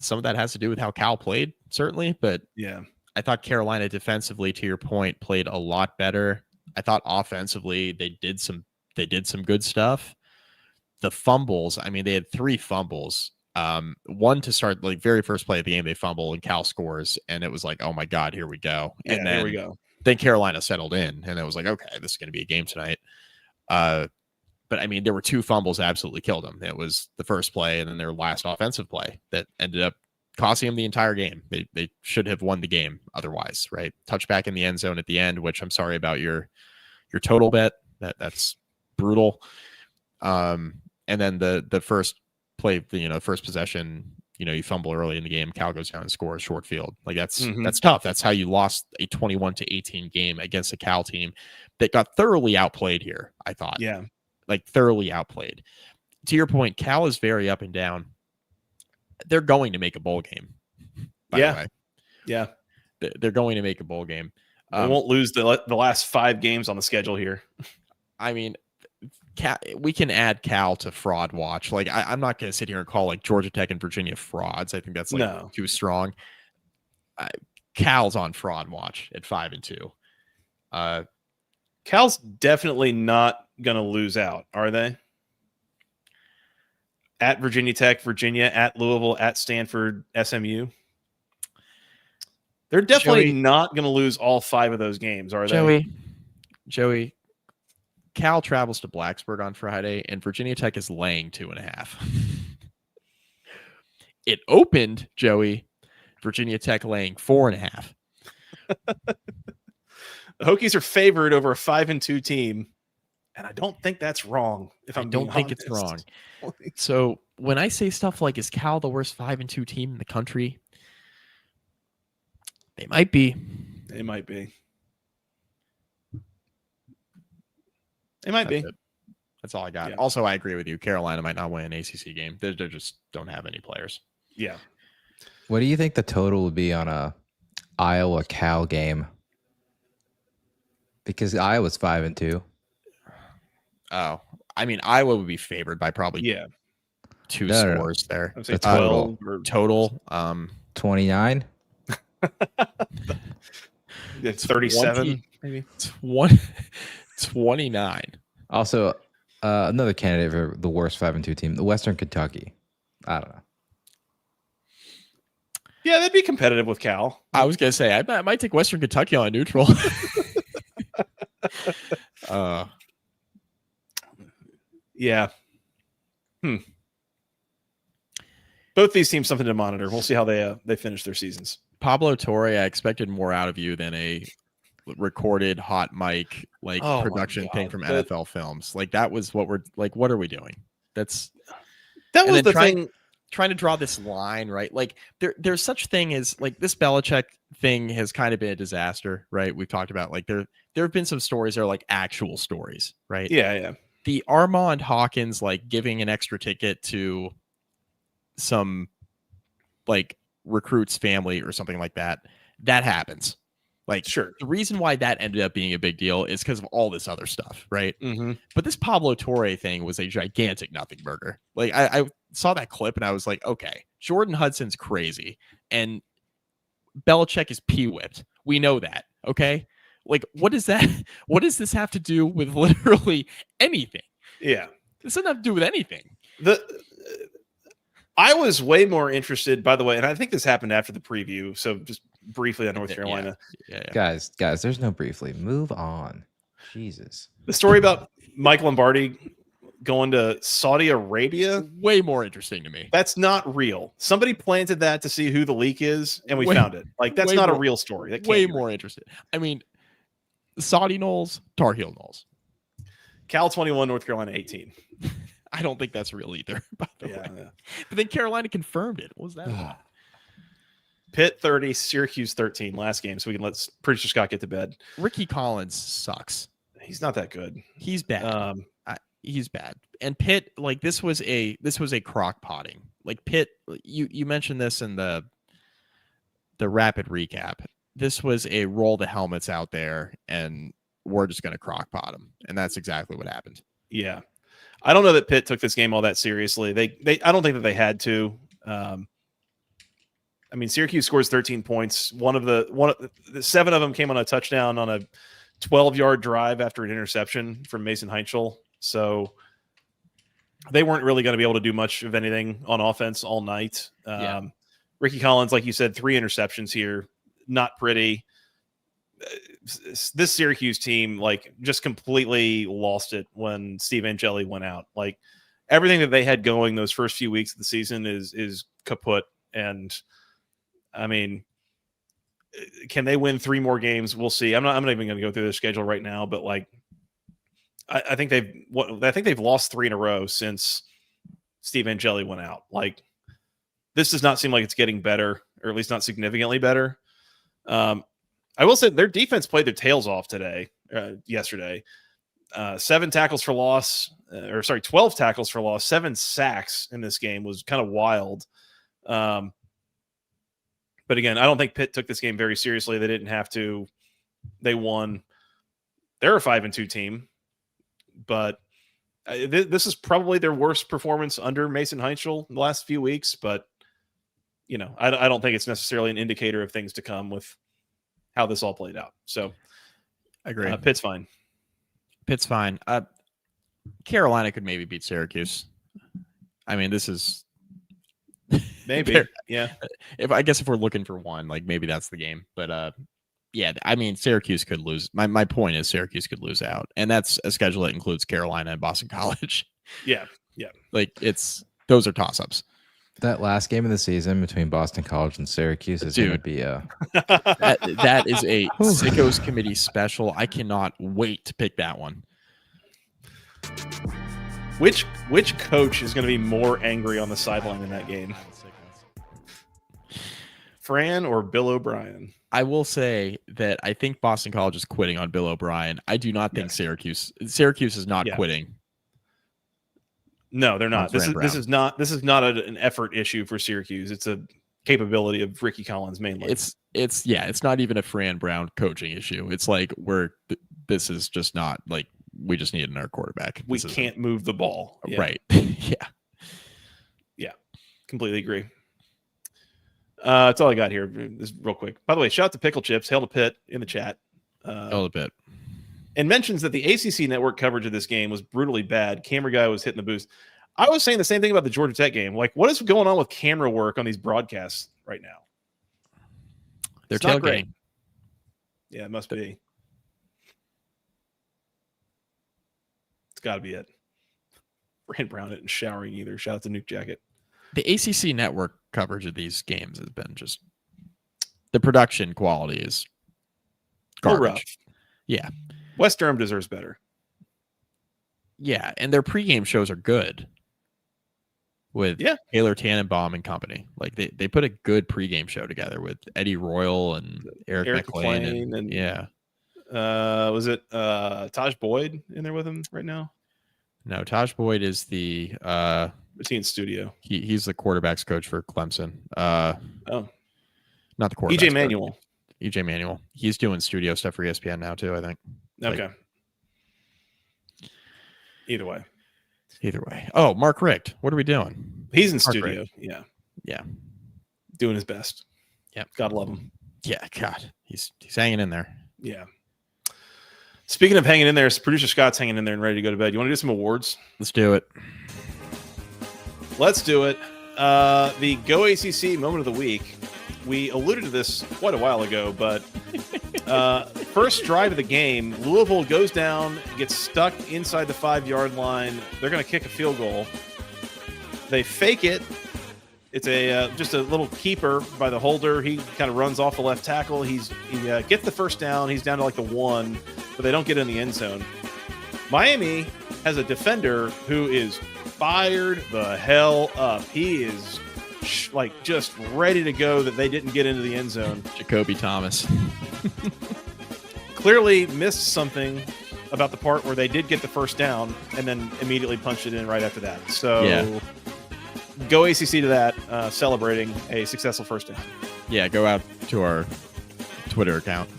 Some of that has to do with how Cal played, certainly, but yeah, I thought Carolina defensively, to your point, played a lot better. I thought offensively they did some good stuff. The fumbles, I mean, they had 3 fumbles. One to start, like, very first play of the game, they fumble and Cal scores, and it was like, oh my God, here we go. Yeah, and then, here we go. Then Carolina settled in, and it was like, okay, this is going to be a game tonight. But I mean, there were 2 fumbles that absolutely killed them. It was the first play and then their last offensive play that ended up costing them the entire game. They should have won the game otherwise, right? Touchback in the end zone at the end, which I'm sorry about your total bet. That's brutal. And then the first play, first possession, you fumble early in the game, Cal goes down and scores short field. Like that's tough. That's how you lost a 21-18 game against a Cal team that got thoroughly outplayed here, I thought. Yeah. Like thoroughly outplayed. To your point, Cal is very up and down. They're going to make a bowl game. By the way. Yeah. They're going to make a bowl game. They won't lose the last 5 games on the schedule here. I mean, we can add Cal to fraud watch. Like, I'm not going to sit here and call like Georgia Tech and Virginia frauds. I think that's too strong. Cal's on fraud watch at 5-2. Cal's definitely not going to lose out, are they? At Virginia Tech, Virginia, at Louisville, at Stanford, SMU. They're definitely not going to lose all 5 of those games, are they? Joey, Cal travels to Blacksburg on Friday, and Virginia Tech is laying 2.5. It opened, Joey, Virginia Tech laying 4.5. The Hokies are favored over a 5-2 team, and I don't think that's wrong. I don't think it's wrong. So when I say stuff like, is Cal the worst 5-2 team in the country? They might be. They might be. It might be. That's all I got. Yeah. Also, I agree with you. Carolina might not win an ACC game. They just don't have any players. Yeah. What do you think the total would be on a Iowa-Cal game? Because Iowa's 5-2. Oh, I mean, Iowa would be favored by probably 2 scores there. I would say 12 total. 29. It's 37, maybe 29. Also, another candidate for the worst 5-2 team, the Western Kentucky. I don't know. Yeah, they'd be competitive with Cal. I was gonna say I might take Western Kentucky on neutral. Yeah. Both these teams something to monitor. We'll see how they finish their seasons. Pablo Torre, I expected more out of you than a recorded hot mic production thing from NFL Films. Like, that was what we're like. What are we doing? That was the thing. Trying to draw this line, right? Like, there's such thing as like this Belichick thing has kind of been a disaster, right? We've talked about like there have been some stories that are like actual stories, right? Yeah. The Armand Hawkins like giving an extra ticket to some like recruit's family or something like that happens. Like, sure, the reason why that ended up being a big deal is because of all this other stuff, right? Mm-hmm. But this Pablo Torre thing was a gigantic nothing burger. Like, I saw that clip and I was like, okay, Jordan Hudson's crazy, and Belichick is P-whipped. We know that. Okay. Like, what does this have to do with literally anything? Yeah. This doesn't have to do with anything. I was way more interested, by the way, and I think this happened after the preview. So just briefly on North Carolina. Yeah. Guys, there's no briefly. Move on. Jesus. The story about Mike Lombardi going to Saudi Arabia. Way more interesting to me. That's not real. Somebody planted that to see who the leak is, and we found it. Like, that's not a real story. That can't way be more real. interested. I mean, Saudi Knowles, Tar Heel Knowles. Cal 21, North Carolina 18. I don't think that's real either, by the way. Yeah. But then Carolina confirmed it. What was that about? Pitt 30, Syracuse 13 last game, so we can let Preacher Scott get to bed. Ricky Collins sucks. He's not that good. He's bad. He's bad. And Pitt, like, this was a crock potting. Like, Pitt, you mentioned this in the rapid recap. This was a roll the helmets out there, and we're just going to crock pot them. And that's exactly what happened. Yeah. I don't know that Pitt took this game all that seriously. I don't think that they had to. I mean, Syracuse scores 13 points. One of the 7 of them came on a touchdown on a 12-yard drive after an interception from Mason Heinschel. So they weren't really going to be able to do much of anything on offense all night. Ricky Collins, like you said, 3 interceptions here. Not pretty. This Syracuse team, like, just completely lost it when Steve Angeli went out. Like, everything that they had going those first few weeks of the season is kaput. And I mean, can they win 3 more games? We'll see. I'm not even going to go through their schedule right now, but like, I think they've lost 3 in a row since Steve Angeli went out. Like, this does not seem like it's getting better, or at least not significantly better. I will say their defense played their tails off yesterday. 12 tackles for loss, 7 sacks in this game was kind of wild. But again, I don't think Pitt took this game very seriously. They didn't have to. They won. They're a 5-2 team, but this is probably their worst performance under Mason Heinschel in the last few weeks. But I don't think it's necessarily an indicator of things to come with how this all played out. So I agree. Pitt's fine. Carolina could maybe beat Syracuse. I mean, this is maybe. Yeah. If we're looking for one, like, maybe that's the game. But yeah, I mean, Syracuse could lose. My point is Syracuse could lose out, and that's a schedule that includes Carolina and Boston College. Yeah. Like, those are toss-ups. That last game of the season between Boston College and Syracuse is going to be that is a Sickos Committee special. I cannot wait to pick that one. Which coach is going to be more angry on the sideline in that game? Fran or Bill O'Brien? I will say that I think Boston College is quitting on Bill O'Brien. I do not think Syracuse is not quitting. No, they're not. This is not an effort issue for Syracuse. It's a capability of Ricky Collins mainly. It's not even a Fran Brown coaching issue. It's like this is just not, like, we just need another quarterback. We can't move the ball. Yeah. Right. Yeah. Completely agree. That's all I got here. This real quick. By the way, shout out to Pickle Chips, Hail to Pitt in the chat. Hail to Pitt. And mentions that the ACC network coverage of this game was brutally bad. Camera guy was hitting the boost. I was saying the same thing about the Georgia Tech game. Like, what is going on with camera work on these broadcasts right now? They're tailgating. Great. Yeah, it must be. It's got to be it. Brand Brown isn't showering either. Shout out to Nuke Jacket. The ACC network coverage of these games has been just, the production quality is garbage. Rough. Yeah. West Durham deserves better. Yeah, and their pregame shows are good with Taylor Tannenbaum and company. Like, they put a good pregame show together with Eddie Royal and Eric McLean. Was it Taj Boyd in there with him right now? No, Taj Boyd is the is he in studio? He's the quarterback's coach for Clemson. Not the quarterback. EJ Manuel. EJ Manuel. He's doing studio stuff for ESPN now too, I think. Okay. Either way. Oh, Mark Richt. What are we doing? He's in studio. Richt. Yeah. Yeah. Doing his best. Yeah. Gotta love him. Yeah, God, he's hanging in there. Yeah. Speaking of hanging in there, producer Scott's hanging in there and ready to go to bed. You want to do some awards? Let's do it. Let's do it. The Go ACC moment of the week. We alluded to this quite a while ago, but first drive of the game, Louisville goes down, gets stuck inside the 5-yard line. They're going to kick a field goal. They fake it. It's just a little keeper by the holder. He kind of runs off the left tackle. He gets the first down. He's down to like the 1, but they don't get in the end zone. Miami has a defender who is fired the hell up. He is just ready to go that they didn't get into the end zone. Jacoby Thomas. Clearly missed something about the part where they did get the first down and then immediately punched it in right after that. So yeah. Go ACC to that, celebrating a successful first down. Yeah, go out to our Twitter account.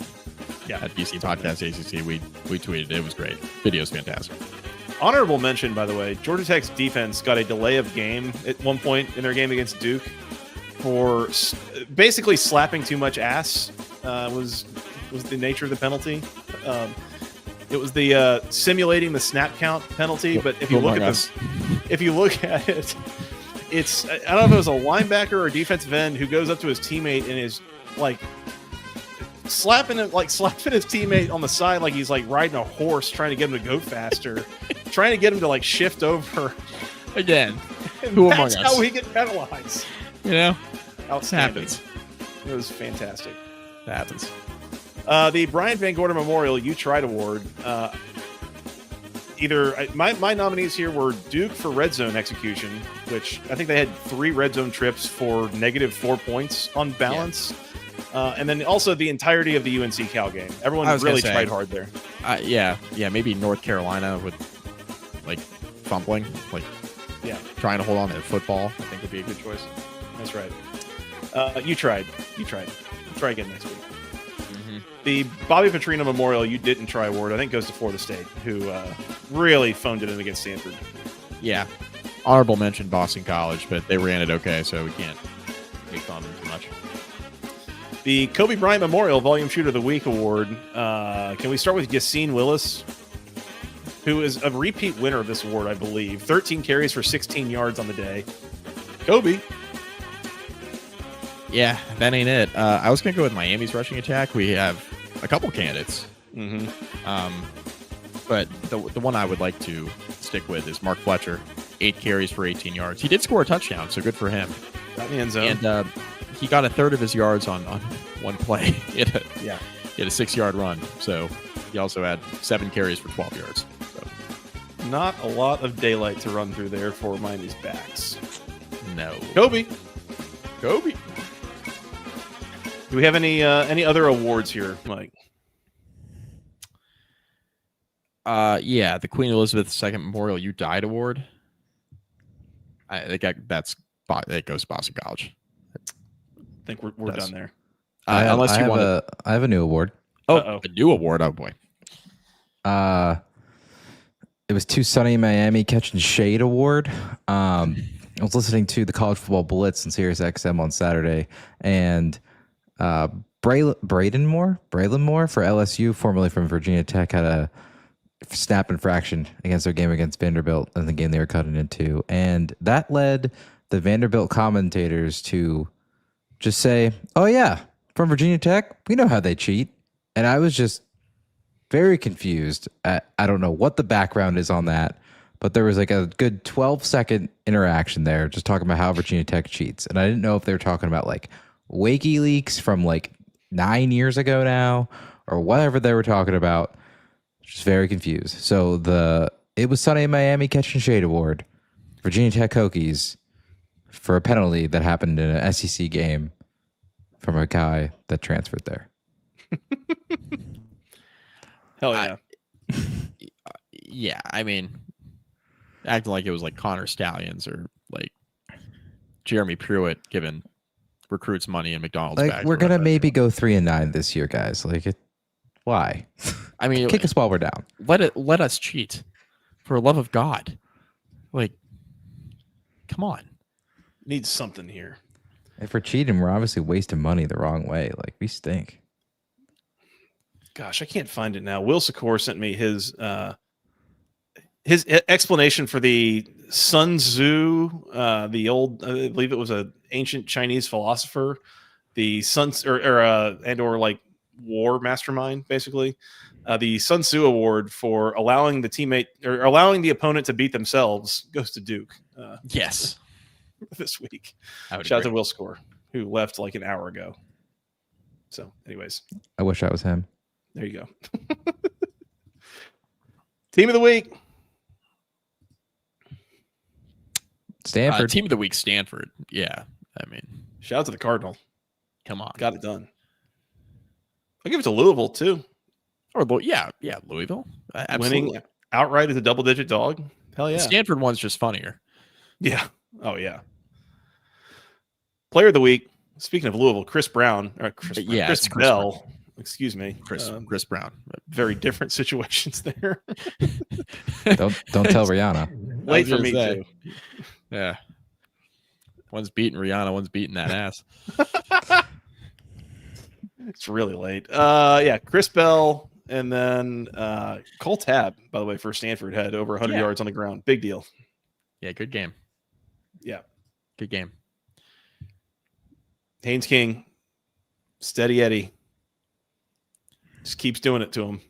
Yeah, at BC Podcast ACC. We tweeted it. It was great. Video's fantastic. Honorable mention, by the way, Georgia Tech's defense got a delay of game at one point in their game against Duke for basically slapping too much ass. Was the nature of the penalty. It was the simulating the snap count penalty. But if you look at it, it's, I don't know if it was a linebacker or a defensive end who goes up to his teammate and is like slapping his teammate on the side like he's like riding a horse, trying to get him to go faster, trying to get him to like shift over. Again, and who that's among us? how we get penalized. You know, outstanding. Happens. It was fantastic. It happens. The Brian Van Gorder Memorial You Tried Award. My nominees here were Duke for red zone execution, which I think they had 3 red zone trips for -4 points on balance. Yeah. And then also the entirety of the UNC Cal game. Everyone really tried hard there. Yeah, maybe North Carolina with like fumbling, trying to hold on to football. I think would be a good choice. That's right. You tried. Try again next week. Mm-hmm. The Bobby Petrino Memorial You Didn't Try Award, I think, goes to Florida State, who really phoned it in against Stanford. Yeah. Honorable mention Boston College, but they ran it okay, so we can't make fun of them too much. The Kobe Bryant Memorial Volume Shooter of the Week Award. Can we start with Yassine Willis, who is a repeat winner of this award, I believe. 13 carries for 16 yards on the day. Kobe. Yeah, that ain't it. I was going to go with Miami's rushing attack. We have a couple candidates. Mm-hmm. But the one I would like to stick with is Mark Fletcher. 8 carries for 18 yards. He did score a touchdown, so good for him. Got in the end zone. And he got a third of his yards on one play. He had a 6-yard run. So he also had 7 carries for 12 yards. So. Not a lot of daylight to run through there for Miami's backs. No. Kobe. Do we have any other awards here, Mike? Yeah, the Queen Elizabeth II Memorial You Died Award. I think that goes to Boston College. I think we're done there. I have a new award. A new award. Oh boy. It was Too Sunny in Miami Catching Shade Award. I was listening to the College Football Blitz on Sirius XM on Saturday, and Braylon Moore for LSU, formerly from Virginia Tech, had a snap infraction against their game against Vanderbilt in the game they were cutting into, and that led the Vanderbilt commentators to just say, "Oh yeah, from Virginia Tech, we know how they cheat." And I was just very confused. I don't know what the background is on that, but there was like a good 12-second interaction there just talking about how Virginia Tech cheats. And I didn't know if they were talking about like WikiLeaks from like 9 years ago now or whatever they were talking about. Just very confused. So it was Sunny in Miami Catching Shade Award, Virginia Tech Hokies, for a penalty that happened in an SEC game from a guy that transferred there. Hell yeah. Yeah, I mean, acting like it was like Connor Stallions or like Jeremy Pruitt giving recruits money in McDonald's like bags. We're gonna maybe go 3-9 this year, guys. Why? I mean, kick us while we're down. Let us cheat, for the love of God. Like, come on. Needs something here. If we're cheating, we're obviously wasting money the wrong way. Like, we stink. Gosh, I can't find it now. Will Secor sent me his explanation for the Sun Tzu, the old, I believe it was an ancient Chinese philosopher, the Sun or like war mastermind, basically. The Sun Tzu Award for allowing the teammate or allowing the opponent to beat themselves goes to Duke. Yes. This week. I would Shout out to agree. Will Score, who left like an hour ago. So, anyways, I wish I was him. there you go. Team of the week. Stanford. Team of the week, Stanford. Yeah. I mean, Shout out to the Cardinal. come on. Got it done. I'll give it to Louisville, too. Or Louisville. Absolutely. Winning outright as a double-digit dog. Hell yeah. The Stanford one's just funnier. Yeah. Oh, yeah. Player of the week. Speaking of Louisville, Chris Bell. Chris Bell. Excuse me. Chris Brown. Very different situations there. Don't tell Rihanna. Late for me, say. too. Yeah. One's beating Rihanna, one's beating that ass. It's really late. Yeah, Chris Bell, and then Cole Tab, by the way, for Stanford, had over 100 yards on the ground. Big deal. Yeah, good game. Yeah. Good game. Haynes King, steady Eddie. Just keeps doing it to him.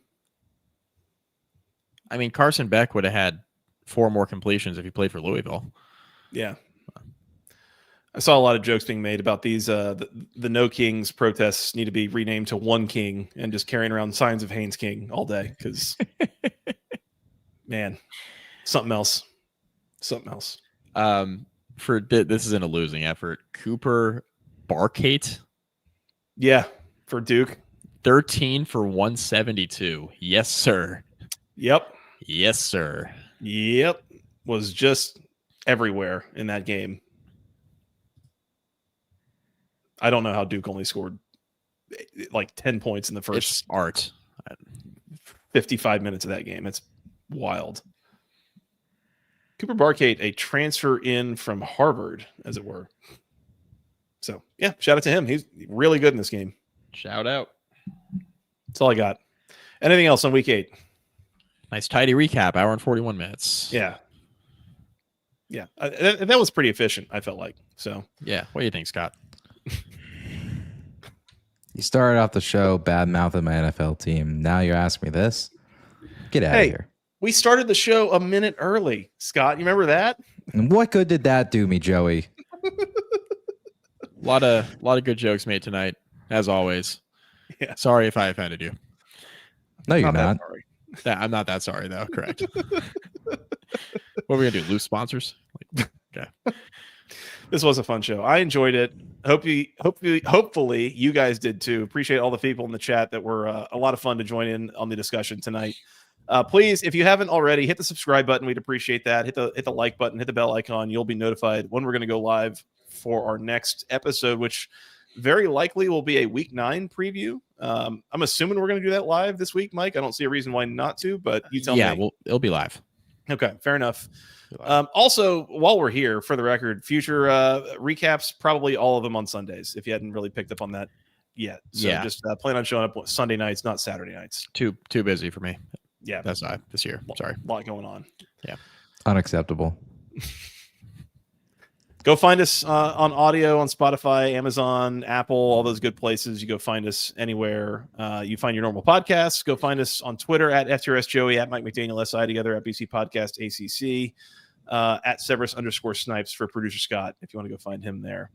I mean, Carson Beck would have had 4 more completions if he played for Louisville. Yeah. I saw a lot of jokes being made about these. The No Kings protests need to be renamed to One King and just carrying around signs of Haynes King all day because, man, something else. Something else. This isn't a losing effort. Cooper Barkate, Yeah, for Duke. 13 for 172. Yes, sir. Yep. Yes, sir. Yep. Was just everywhere in that game. I don't know how Duke only scored like 10 points in the first It's art. 55 minutes of that game. It's wild. Cooper Barkate, a transfer in from Harvard, as it were. So, yeah, shout out to him. He's really good in this game. Shout out. That's all I got. Anything else on week 8? Nice tidy recap. Hour and 41 minutes. Yeah. Yeah. That was pretty efficient, I felt like. So, Yeah. What do you think, Scott? You started off the show bad mouthing my NFL team. Now you're asking me this? Get out of here. we started the show a minute early. Scott, you remember that? And what good did that do me, Joey? A lot of good jokes made tonight, as always. Yeah. Sorry if I offended you. No, you're that not. sorry. I'm not that sorry, though. Correct. What are we gonna do? Lose sponsors? Okay. This was a fun show. I enjoyed it. Hopefully you guys did too. Appreciate all the people in the chat that were a lot of fun to join in on the discussion tonight. Please, if you haven't already, hit the subscribe button. We'd appreciate that. Hit the like button, hit the bell icon. You'll be notified when we're going to go live for our next episode, which very likely will be a week 9 preview. I'm assuming we're going to do that live this week, Mike. I don't see a reason why not to, but you tell me. Yeah, well, it'll be live. Okay, fair enough. Also, while we're here, for the record, future recaps, probably all of them on Sundays, if you hadn't really picked up on that yet. So Yeah. just plan on showing up Sunday nights, not Saturday nights. Too busy for me. Yeah, That's why this year. Sorry. a lot going on. Unacceptable. Go find us on audio on Spotify, Amazon, Apple, all those good places. You go find us anywhere you find your normal podcasts. Go find us on Twitter at FTRSJoey, at Mike McDaniel SI, together at BC Podcast ACC, at Severus_Snipes for producer Scott, if you want to go find him there.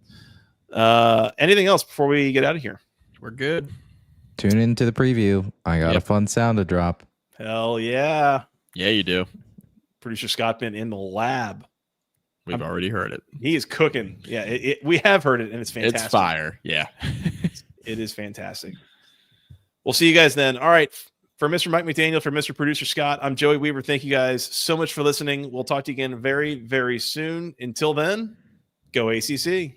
Anything else before we get out of here? We're good. Tune into the preview. I got a fun sound to drop. Hell yeah. Yeah, you do. Producer Scott been in the lab. We've already heard it. He is cooking. Yeah, we have heard it, and it's fantastic. It's fire. Yeah. It is fantastic. We'll see you guys then. All right. For Mr. Mike McDaniel, for Mr. Producer Scott, I'm Joey Weaver. Thank you guys so much for listening. We'll talk to you again very, very soon. Until then, go ACC.